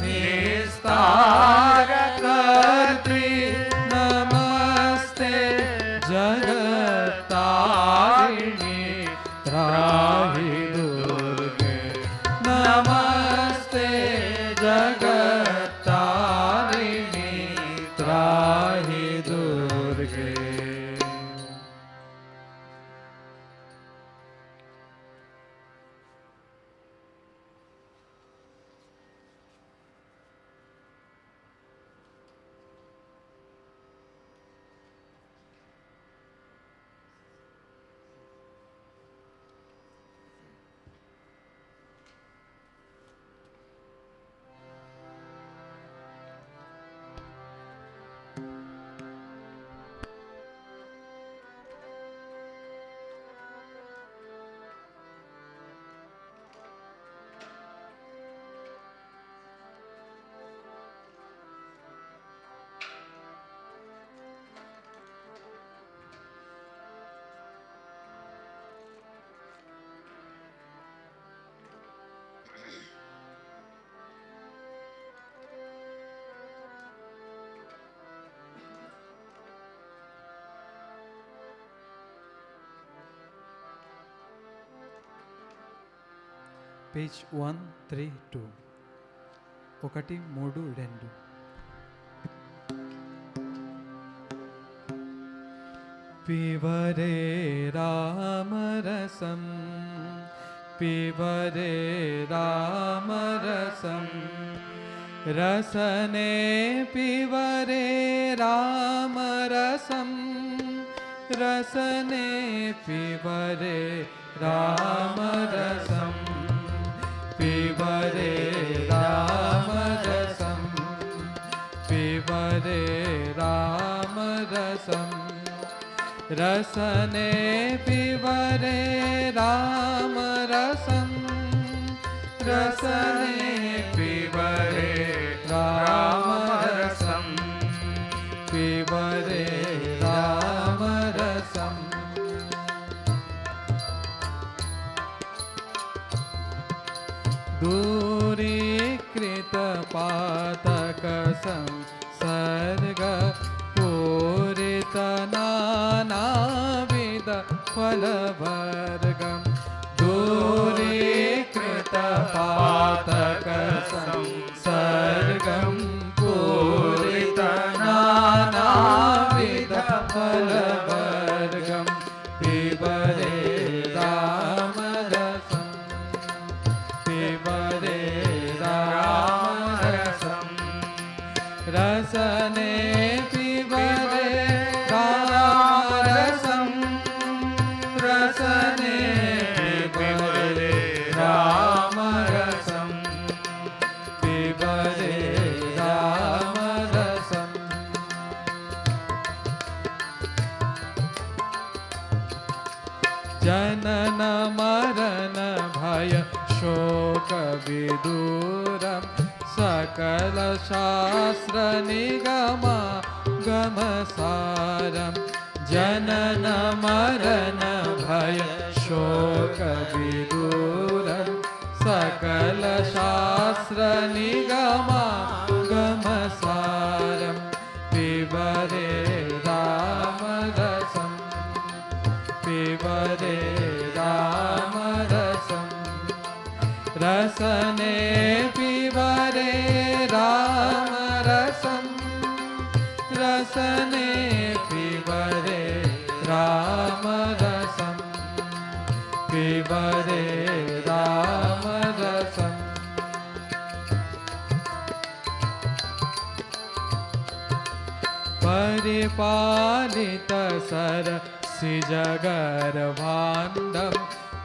S3: निस्तार कर्ति नमस्ते जगत्तारिणी त्राहि दुर्गे नमस्ते जगत्तारिणी त्राहि दुर्गे. Page 132 1 3 2 पिबरे रामरसं पिबरे रामरसं रसने पिबरे रामरसं रसने पिबरे रामरसं पिबरे रामरसं पिबरे रामरसं रसने पिबरे रामरसं रसने पिबरे रामरसं पिबरे रामरसं दूरीकृत पातक संसर्ग पूरित नानाविध फलवर्गं दूरीकृत पातक संसर्गं पूरित नानाविध फलवर्गं पिबरे रामरसं पिबरे रामरसं रसने पिबरे रामरसं रसने पिबरे रामरसं पिबरे रामरसं जनन मरण भय शोक विदूरं सकल शास्त्र निगमा गमसारं जनन मरण भय शोक विदूरं सकल शास्त्र निगमा गमसारं पिबरे रामरसं पिबरे रामरसं रसने पिबरे रामरसं रसने पिबरे रामरसं पिबरे रामरसं परिपालित सरसिजगर्भाण्डं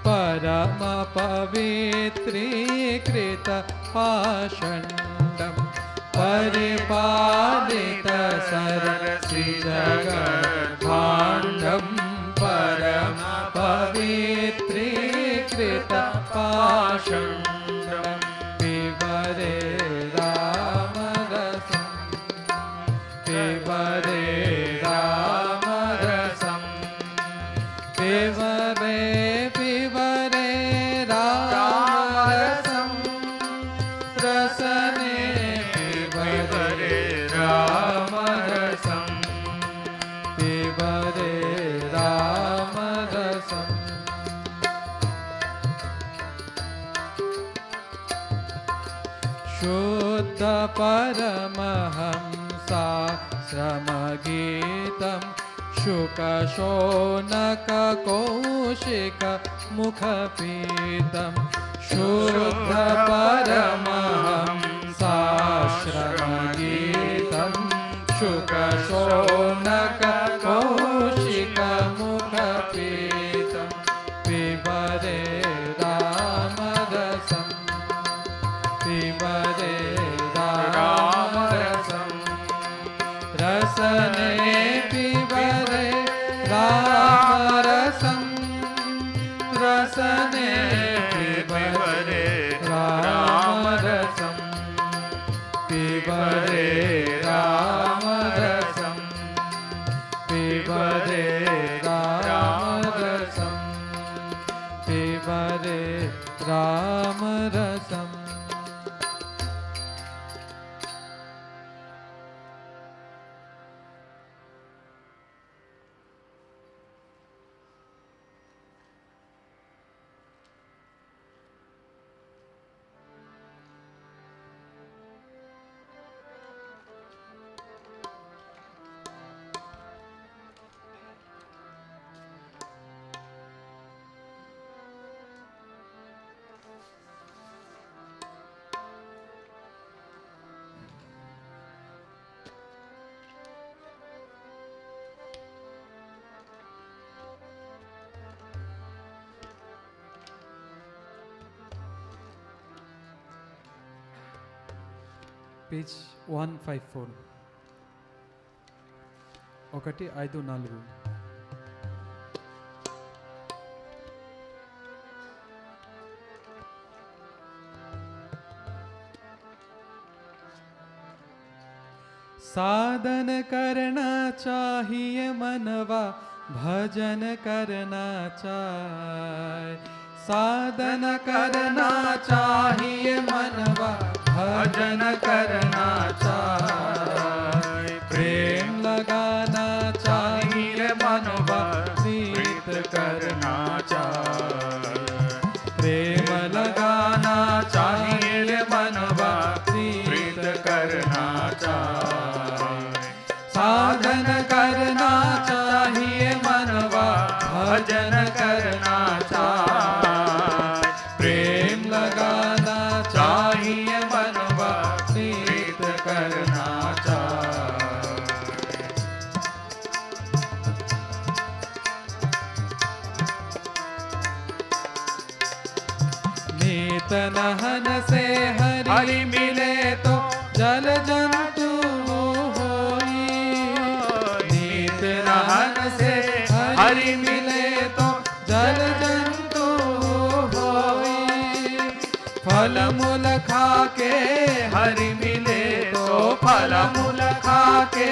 S3: परम पवित्रीकृत पाषण्डं परिपालित सरसिजगर्भाण्डं परम पवित्रीकृत पाषण्डं पिबरे रामरसं पिबरे रामरसं पिबरे पिबरे रामरसं रसने पिबरे रामरसं पिबरे रामरसं शुद्ध परमहंसा श्रमगीतं शुकशोनक कौशिक मुखपीतं शुद्ध परमहंसा श्रमगीतं शुकशोनक कौशिक मुखपीतं पिबरे रामरसं पिबरे रामरसं रसने पिबरे रामरसं रसने पिबरे रामरसं पिबरे रामरसं पिबरे रामरसं पिबरे रामरसं పేజ్ 154 154 साधन करना चाहिए मनवा भजन करना चाहिए साधन करना चाहिए मनवा भजन करना चाहिए प्रेम लगाना चाहिए मनवा प्रीत करना चाहिए प्रेम लगाना चाहिए मनवा प्रीत करना चाहिए साधन करना चाहिए मनवा भजन करना चाहिए प्रेम लगाना चाहिए मनवा प्रीत करना चाहिए नीत नहन से हरि मिले तो जल जंतु होई नीत नहन से हरि मिले तो जल जंतु होई फल मूल खा के हरि मिले तो फल मूल खा के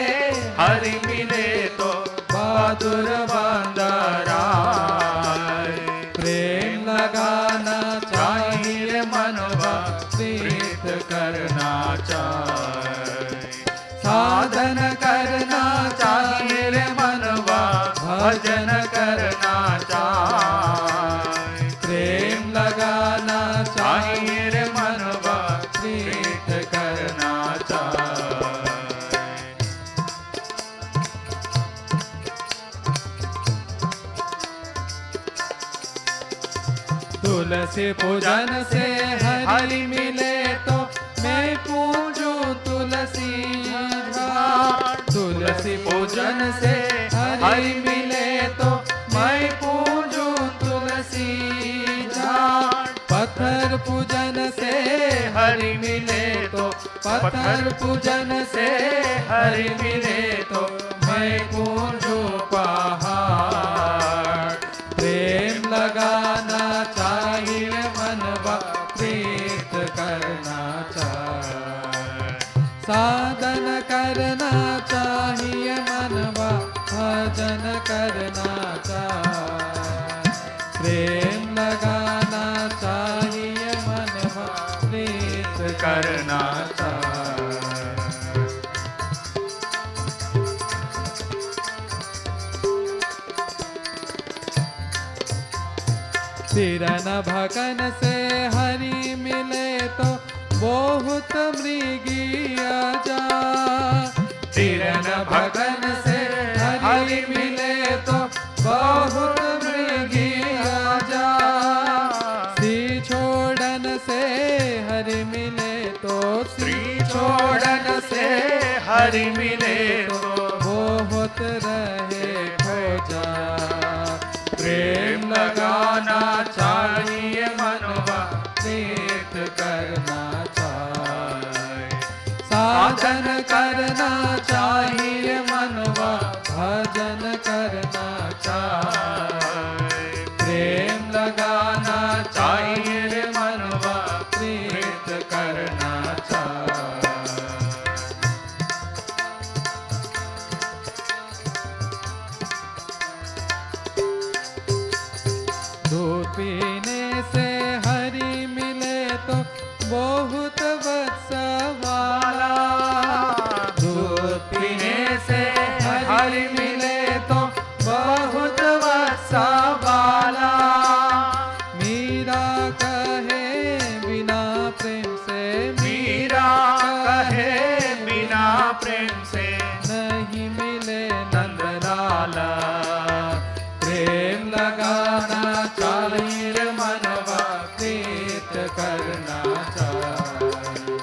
S3: हरि मिले तो बहादुर बंदराय प्रेम लगाना चाहिए मनवा प्रीत करना चाहिए साधन करना चाहिए मनवा भजन करना चाहिए प्रेम लगाना चाहिए मनवा प्रीत करना चाहिए तुलसी पूजन से हरि मिले तो मैं पूजूं तुलसी तुलसी पूजन से हरि मिले तो मैं पूजूं तुलसी झाड़। पत्थर पूजन से हरि मिले तो पत्थर पूजन से हरि मिले तो मैं पूजूं पहाड़। प्रेम लगाना चाहिए मनवा प्रीत करना चाहिए। साधन करना चाहिए मनवा भजन करना चाहिए। प्रेम लगाना चाहिए मनवा प्रीत करना चाहिए। तिरन भगन से हरि मिले तो बहुत मृगिया जा। तिरन भगन से हरि मिले तो बहुत मृगिया जा। श्री छोड़न से हरि मिले तो श्री छोड़न से हरि मिले तो बहुत रहे खोजा। प्रेम लगाना चाहिए मनवा प्रीत करना चाहिए। साधन करना चाहिए मनवा भजन करना चाहिए। प्रेम लगाना चाहिए मनवा प्रीत करना चाहिए। दूध पीने से हरि मिले तो बहुत वत्स वाला। दूध पीने से हरि मिले तो बहुत वत्स वाला। मीरा कहे बिना प्रेम से मीरा कहे बिना प्रेम से नहीं मिले नंदलाला। प्रेम लगाना चाहिए मनवा प्रीत करना चाहिए।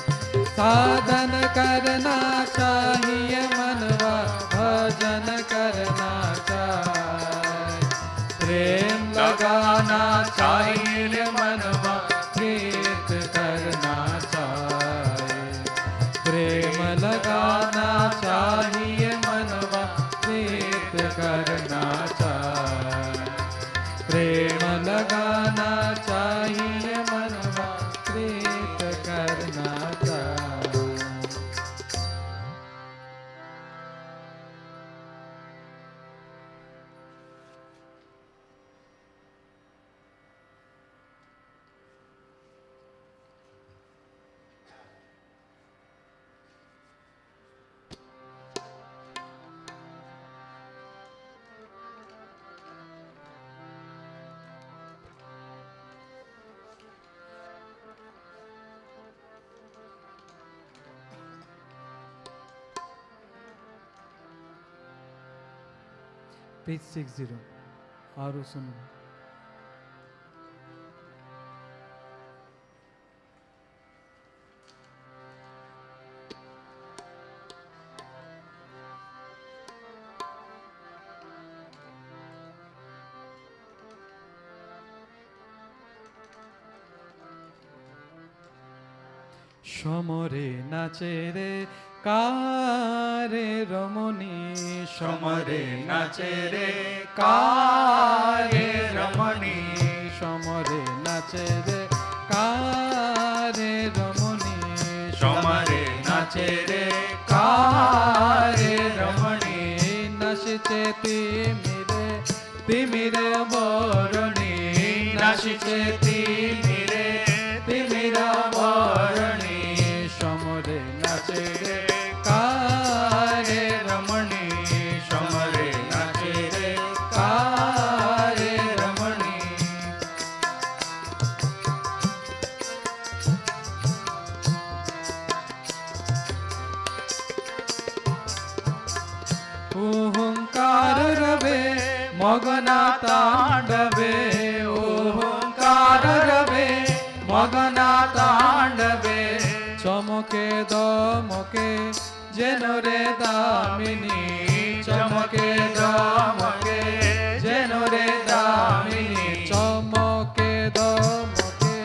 S3: साधन करना चाहिए मनवा भजन करना चाहिए। प्रेम लगाना चाहिए मनवा प्रीत करना चाहिए। प्रेम लगाना चाहिए मनवा प्रीत करना चाहिए। प्रेम लगाना चाहिए मनवा प्रीत करना चाहिए। पेज 60 आरु सुनो। সমরে নাচে রে কারে রমণী, সমরে নাচে রে কারে রমণী, সমরে নাচে রে কারে রমণী, সমরে নাচে রে কারে রমণী, নাচছে তিমিরে তিমিরে বরণী, নাচছে তিমিরে তিমিরা বরণী, সমরে নাচে রে কারে রমণী, সমরে নাচে রে কারে রমণী। ওঙ্কার রবে মগনা তাণ্ডবে, ওঙ্কার রবে মগনা তাণ্ডবে, চমকে দমকে যেন রে দামিনী চমকে দমকে যেন রে দামিনী চমকে দমকে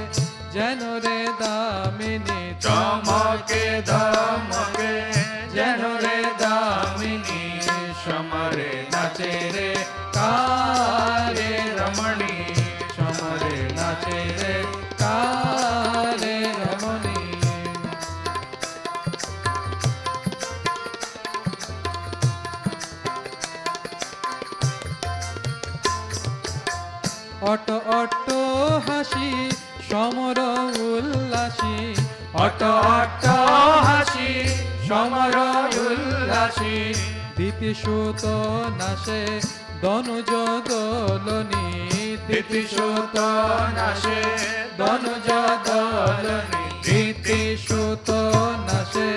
S3: যেন রে দামিনী
S2: চমকে ধমকে যেন রে দামিনী সমরে নাচে রে
S3: কারে
S2: রমণী
S3: সমরে নাচে রে কারে রমণী অট অট হাসি সমর উল্লাসী
S2: অট অট হাসি সমর উল্লাসী
S3: দিতি সুত নাশে দনুজ দোলনী
S2: দিতি সুত নাশে দনুজ দোলনী
S3: দিতি সুত নাশে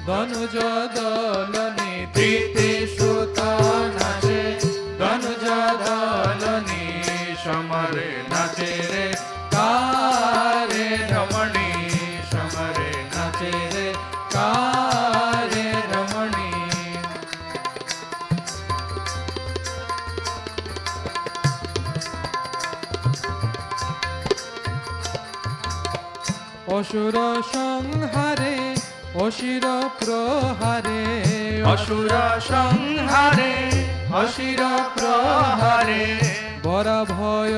S3: দনুজ দোলনী
S2: দিতি সুত নাচে দনুজ দোলনী সমরে নাচে রে
S3: কারে
S2: রমণী সমরে
S3: নাচে রে কারে রমণী অসুর সংহারে অসির প্রহারে
S2: অসুর সংহারে অসির প্রহারে
S3: বরা ভয়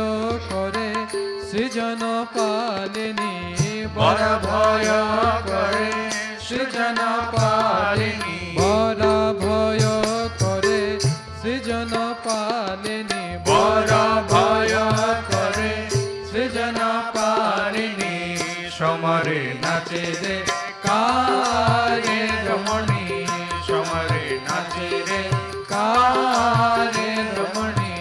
S3: করে সৃজন পালিনী
S2: বড় ভয় করে সৃজন পালিনী
S3: বরা ভয় করে সৃজন পালিনী
S2: বড় ভয় করে সৃজন পালিনী সমরে নাচে রে
S3: কারে
S2: রমণী সমরে নাচে রে
S3: কারে রমণী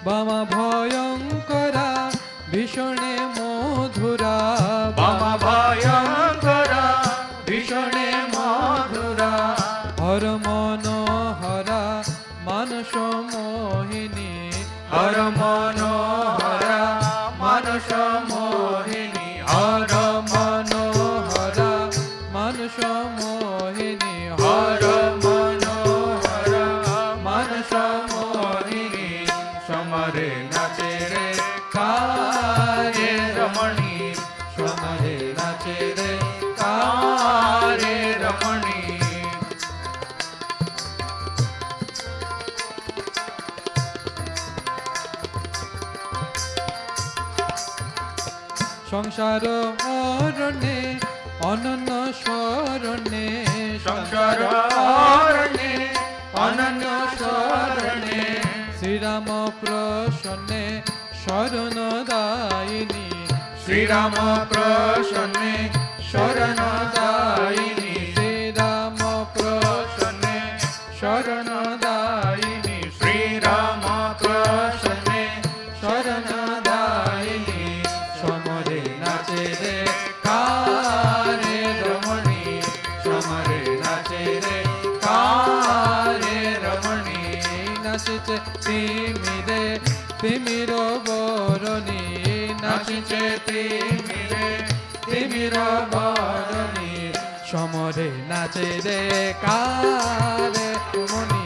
S3: বামা ভয়ঙ্করা ভীষণে মধুরা
S2: বামা ভয়ঙ্করা ভীষণে মধুরা
S3: হর মনোহরা মানস মোহিনী
S2: হর মনোহরা মানস মোহিনী
S3: হর মনোহরা মানস মোহিনী
S2: হর মনোহরা মানস মোহিনী সমরে নাচে রে
S3: কারে
S2: রমণী
S3: সমরে নাচে রে
S2: কারে রমণী
S3: সংসার অরণ্যে অনন্য স্মরণে
S2: সংসার অরণ্যে অনন্য স্মরণে
S3: শ্রীরাম প্রসন্নে শরণদায়িনী
S2: শ্রীরাম প্রসন্নে শরণদায়িনী
S3: শ্রীরাম
S2: প্রসন্নে
S3: শরণদায়িনী
S2: শ্রীরাম প্রসন্নে শরণদায়িনী
S3: সমরে নাচে রে কারে
S2: রমণী সমরে নাচে রে কারে রমণী
S3: নাচিছে তিমিরে তিমির বরণী
S2: নাচিছে তিমিরে তিমির বরণী
S3: সমরে নাচে রে কারে রমণী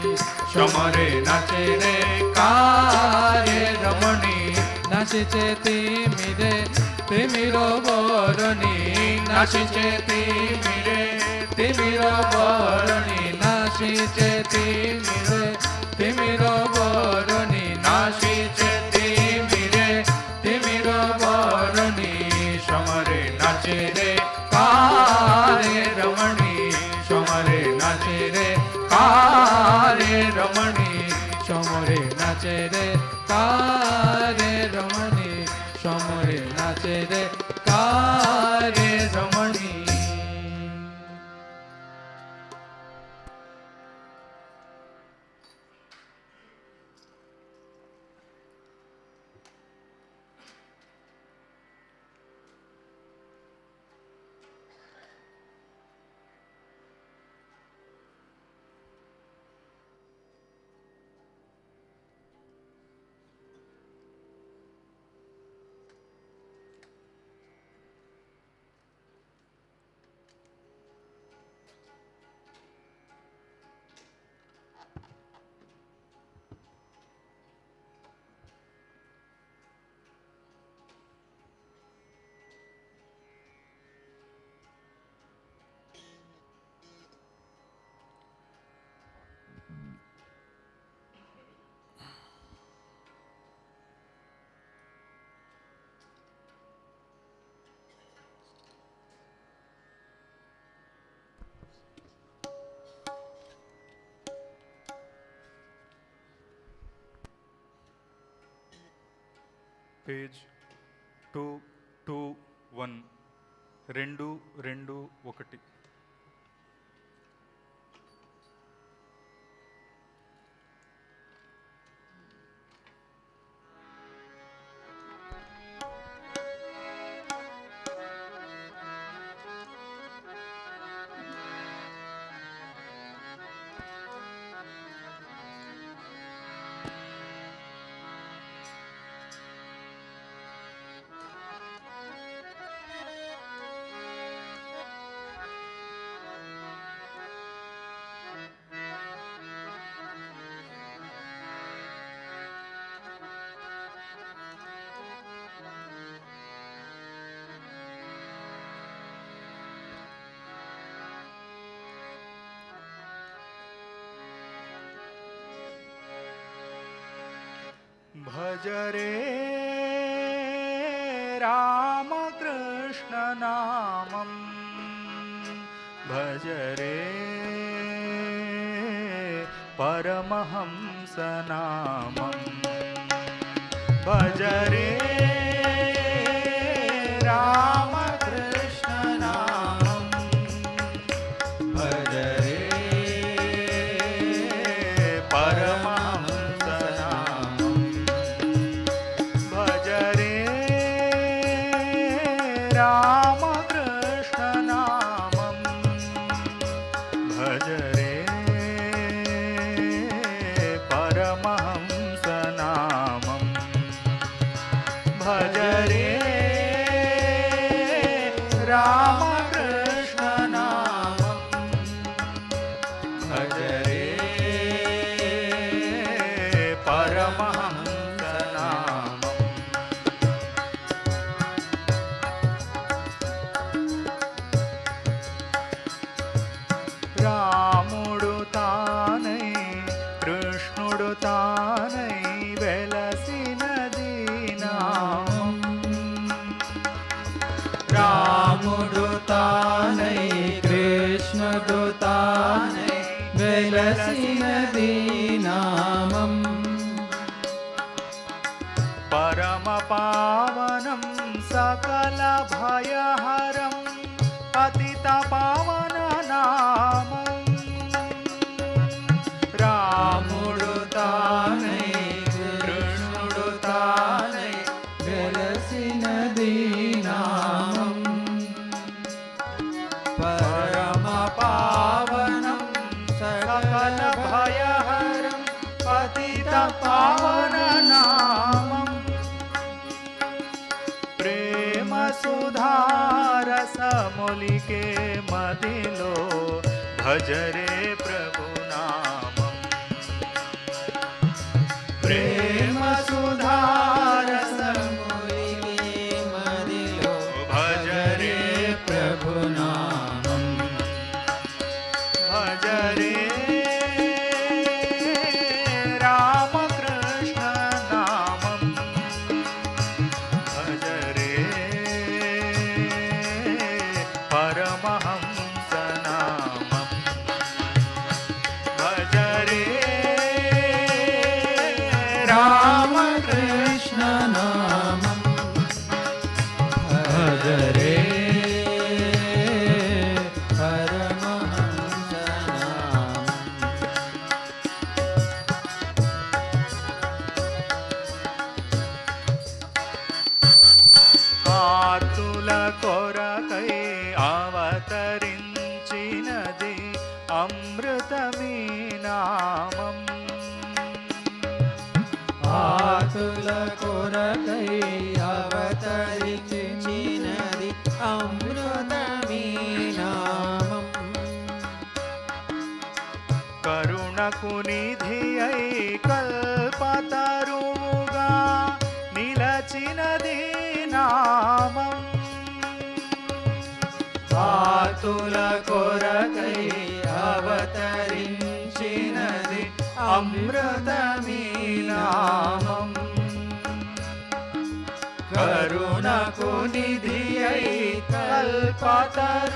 S2: সমরে নাচে রে কারে রমণী
S3: নাচিছে তিমিরে তিমির বরণী
S2: নাচিছে তিমিরে তিমির বরণী
S3: নাচিছে তিমিরে তিমির বরণী
S2: নাচিছে তিমিরে তিমির বরণী সমরে নাচে রে কারে রমণী সমরে নাচে রে কারে রমণী
S3: সমরে নাচে রে কারে রমণী সমরে নাচে রে কারে রমণী
S2: పేజ్ 221 221. भज रे रामकृष्ण नामं, भज रे परमहंस नामं, भज रे रामकृष्ण नामं, भज रे परमहंस नामं, भज रे रामकृष्ण नामं, भज रे परमहंस नामं, भज रे रामकृष्ण नामं, भज रे परमहंस नामं. రాముడు తానై కృష్ణుడు తానై వెలసినది నామం,
S3: రాముడు తానై కృష్ణుడు తానై వెలసినది నామం,
S2: పరమ పావనం సకల భయహరం పతిత పావన నామం,
S3: రాముడు తానై కృష్ణుడు తానై వెలసినది నామం, పరమ పావనం
S2: సకల భయహరం పతిత పావన నామం, ప్రేమ సుధారసములికే మదిలో భజ రే ప్రభు నామం, ప్రేమ సుధారసములికే
S3: మదిలో
S2: భజ రే
S3: ప్రభు నామం,
S2: భజ రే రామకృష్ణ నామం, భజ రే పరమహంస నామం, భజ రే
S3: రామకృష్ణ నామం, భజ రే పరమహంస నామం.
S2: ఆర్తుల కొరకై అవతరించినది అమృతమీ నామం,
S3: ఆతుల కొరకై అవతరించినది అమృతమీ నామం,
S2: కరుణకు నిధి అయి కల్పతరువుగా నిలచినది నామం,
S3: ఆతుల కొరకై అవతరించినది అమృతమీ నామం, కరుణకు నిధి అయి కల్పతరువుగా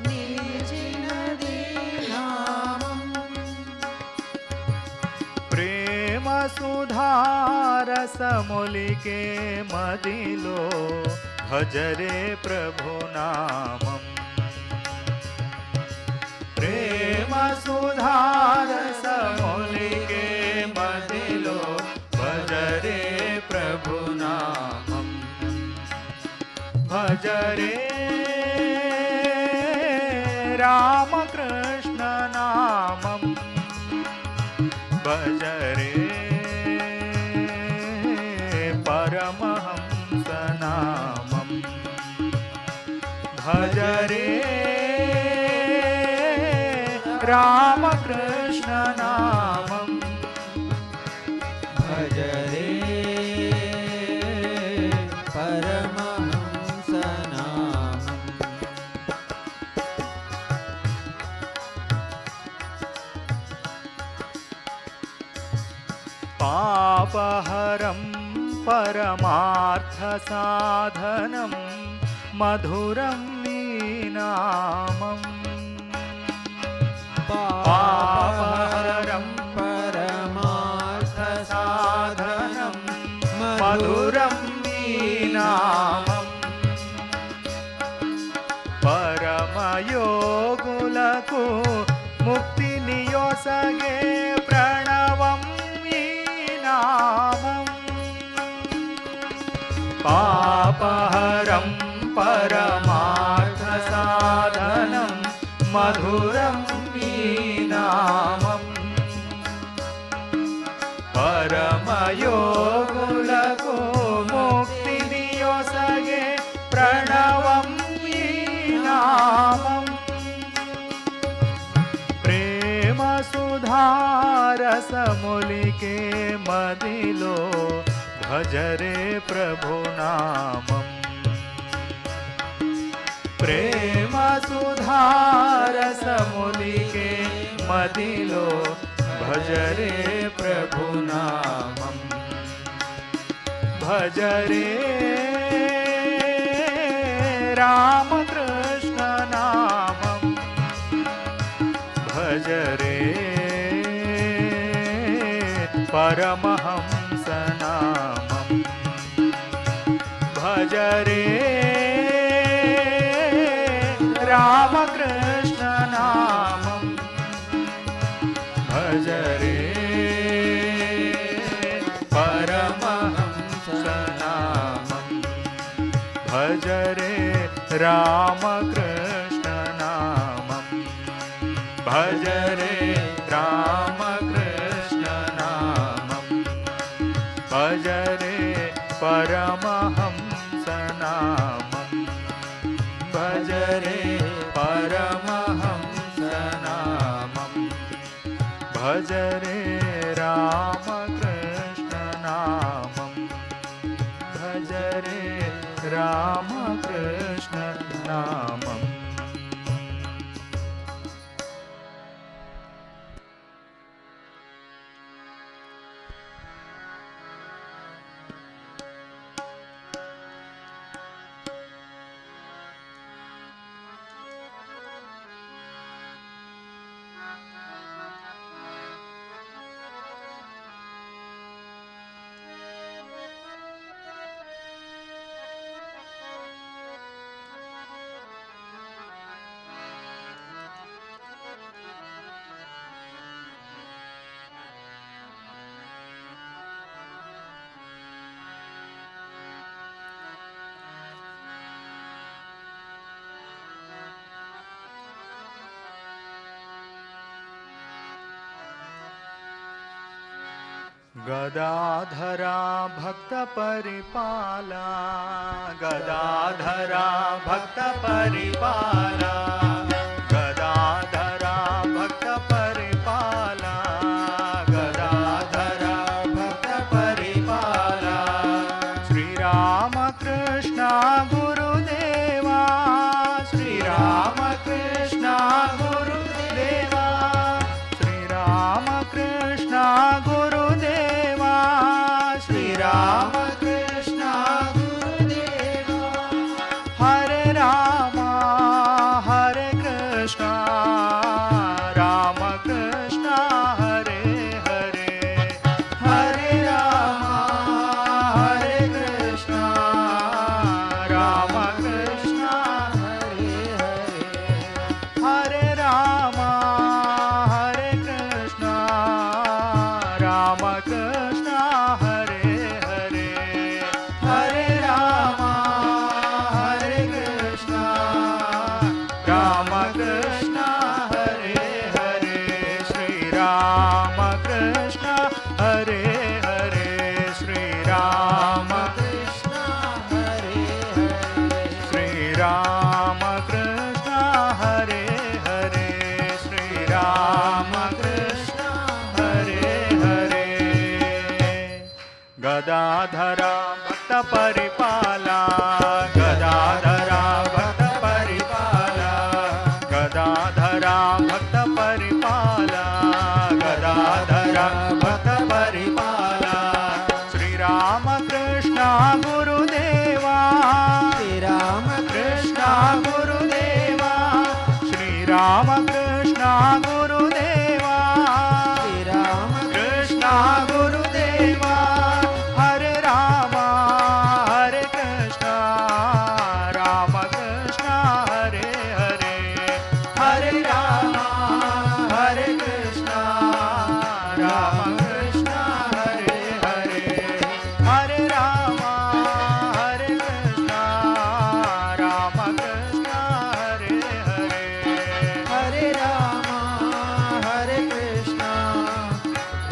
S3: నిలిచినది నామం,
S2: ప్రేమ
S3: सुधारसमुलिके मदिलो भजरे प्रभुनामम् प्रेम सुधारसमुलिके मदिलो भजरे प्रभुनामम् भजरे रामकृष्ण नामम् भजरे परमहंस नामम् भजरे रामकृष्ण नामम्
S2: भजरे परमहंस नामम्
S3: पापहरं परमार्थसाधनं मधुरं नीनामम् पापहरं परमार्थसाधनं मधुरं नीनामम् परमयोगुलकु मुक्तिनियोसगे प्रणवं नामम् पापहरं परमार्थसाधनं मधुरं नामम् परमयोगुलको मुक्तिनियोसगे प्रणवं नामम् प्रेम सुधारसमुलिके मदिलो भजरे प्रभुनामम् प्रेम सुधारसमुलिके मदिलो भजरे प्रभुनामम् भजरे रामकृष्ण नामम् भजरे परमहंस नामम् भजरे रामकृष्ण नामम् भजरे परमहंस नामम् भजरे रामकृष्ण नामम् भजरे रामकृष्ण नामम् भजरे परमहंस नामम् भजरे परमहंस नामम् भजरे रामकृष्ण नामम् भजरे रामकृष्ण नामम् गदाधरा भक्त परिपाला गदाधरा भक्त परिपाला गदाधरा भक्त परिपाला गदाधरा भक्त परिपाला श्री राम कृष्ण गुरुदेवा श्री राम कृष्ण गुरुदेवा श्री राम कृष्ण गुरुदेवा श्री राम कृष्ण गुरुदेवा हरे राम हरे Krishna Ram Krishna Hare Hare Hare Ramakrishna Hare Hare, Shri Ramakrishna Hare Hare, Shri Ramakrishna Hare Hare. Gadadhara Bhakta Paripala, Gadadhara Bhakta Paripala, Gadadhara Bhakta Paripala, Gadadhara Bhakta Paripala, Shri Ramakrishna Gurudeva, Shri Ramakrishna Gurudeva, Shri Ramakrishna Gurudeva, Shri Ramakrishna Gurudeva, Hare Rama Hare Krishna, Rama Krishna Hare Hare, Hare Rama Hare Krishna, Rama Krishna Hare Hare, Hare Rama Hare Krishna, Rama Krishna Hare Hare, Hare Rama Hare Krishna,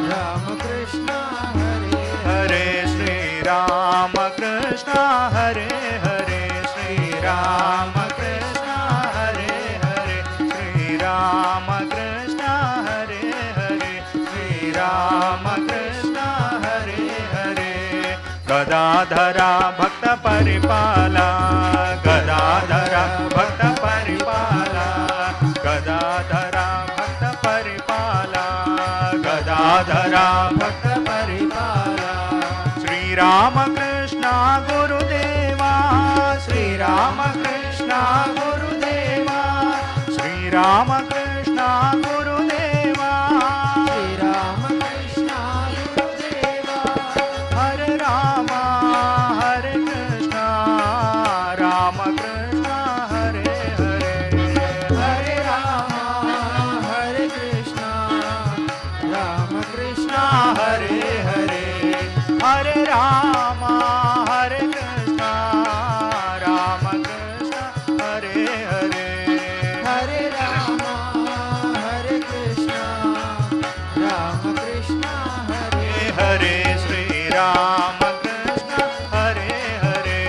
S3: Rama Krishna Hare Hare, Shri Rama Krishna Hare Hare, Shri Rama Krishna Hare Hare, Shri Rama Krishna Hare Hare, Shri Rama Krishna Hare Hare. Gadadhara Bhakta Paripala, Gadadhara Bhakta Paripala, Gadadhara Bhakta Paripala, Gadadhara Bhakta Paripala, Shri Ramakrishna Gurudeva, Shri Ramakrishna Gurudeva, Shri Ramakrishna Gurudeva, Shri Ramakrishna Gurudeva, Hare Rama Hare Krishna, Rama Krishna Hare Hare, Hare Rama Hare Krishna, Rama Krishna Hare Hare, Hare Rama Hare Krishna, Rama Krishna Hare Hare, Hare Rama Hare Krishna, Rama Krishna Hare Hare, Shri Rama Krishna Hare Hare,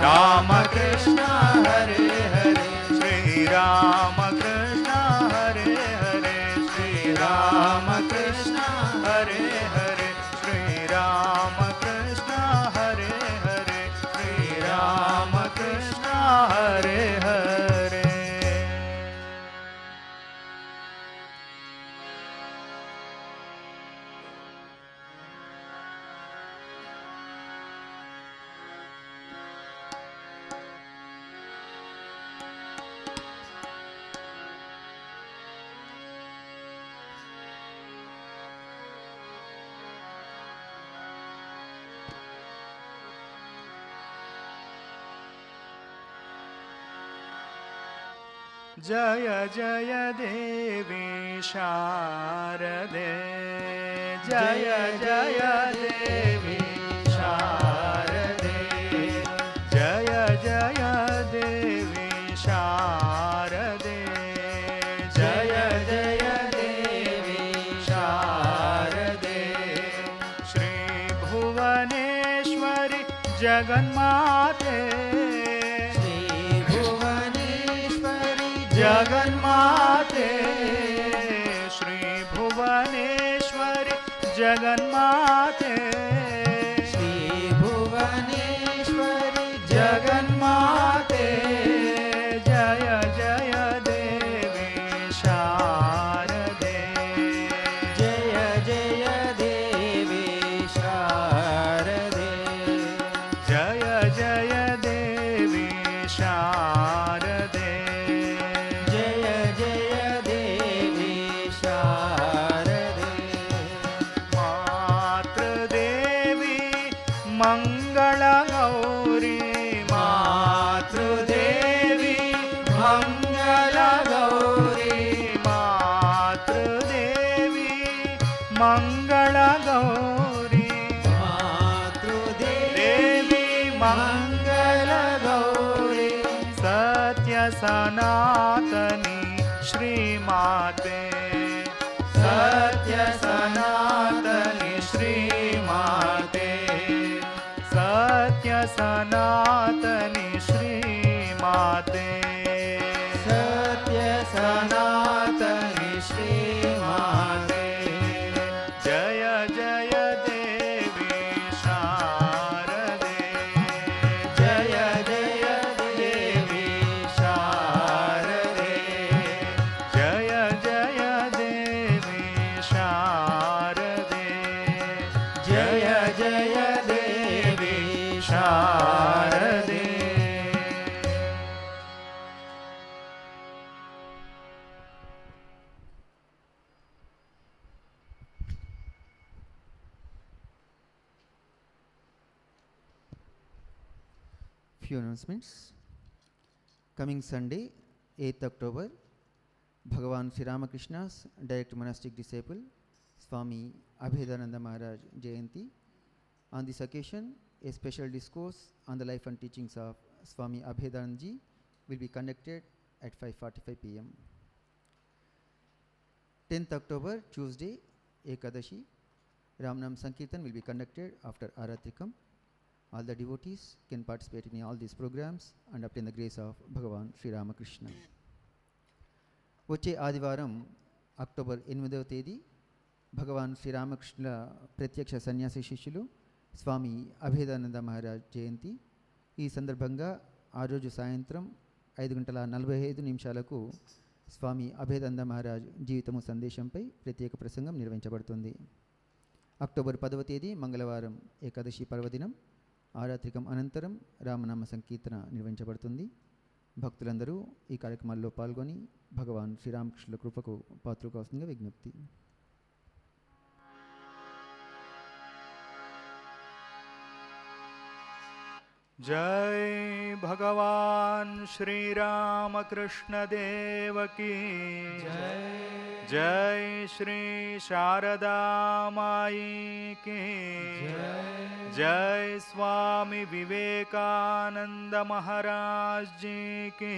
S3: Rama Krishna Hare Hare, Shri Rama Krishna Hare Hare, Shri Rama Krishna Hare Hare, Shri Rama Krishna Hare Hare, Shri Rama Krishna Hare Hare. जय जय देवी शारदे, जय जय देवी शारदे, जय जय देवी शारदे, जय जय देवी शारदे, श्री भुवनेश्वरी जगन्माते, जगन्माते, श्री भुवनेश्वरी जगन्माते, श्री भुवनेश्वरी जगन्माते, जय जय देवी शारदे, जय जय देवी शारदे, जय जय देवी शारदे, मंगल गौरी, मातृदेवी मंगल गौरी, मातृदेवी मंगल गौरी, मातृदेवी मंगल गौरी, सत्य सनातनी श्री माते, सत्य सनातनी श्री माते, सनातनी श्रीमाते
S2: सत्य सनातनी श्रीमाते
S3: जय जय देवी शारदे
S2: जय जय देवी शारदे
S3: जय जय देवी शारदे
S2: जय जय देवी शारदे
S4: Few announcements. Coming Sunday, 8th October, Bhagavan Sri Ramakrishna's direct monastic disciple, Swami Abhedananda Maharaj Jayanti. On this occasion, a special discourse on the life and teachings of Swami Abhedanandaji will be conducted at 5:45 p.m. 10th October, Tuesday, Ekadashi, Ramnam Sankirtan will be conducted after Aaratrikam. All the devotees can participate in all these programs and obtain the grace of Bhagavan Sri Ramakrishna. వచ్చే ఆదివారం October 8వ తేదీ భగవాన్ శ్రీరామకృష్ణుల ప్రత్యక్ష సన్యాసి శిష్యులు స్వామి అభేదానంద మహారాజ్ జయంతి. ఈ సందర్భంగా ఆ రోజు సాయంత్రం 5:45 స్వామి అభేదానంద మహారాజ్ జీవితము సందేశంపై ప్రత్యేక ప్రసంగం నిర్వహించబడుతుంది. అక్టోబర్ 10వ తేదీ మంగళవారం ఏకాదశి పర్వదినం ఆరాత్రికం అనంతరం రామనామ సంకీర్తన నిర్వహించబడుతుంది. భక్తులందరూ ఈ కార్యక్రమాల్లో పాల్గొని భగవాన్ శ్రీరామకృష్ణుల కృపకు పాత్రలు కావాల్సిందిగా విజ్ఞప్తి.
S3: जय भगवान श्री रामकृष्ण देव की
S2: जय
S3: जय श्री शारदा माई की जय स्वामी विवेकानंद महाराज जी की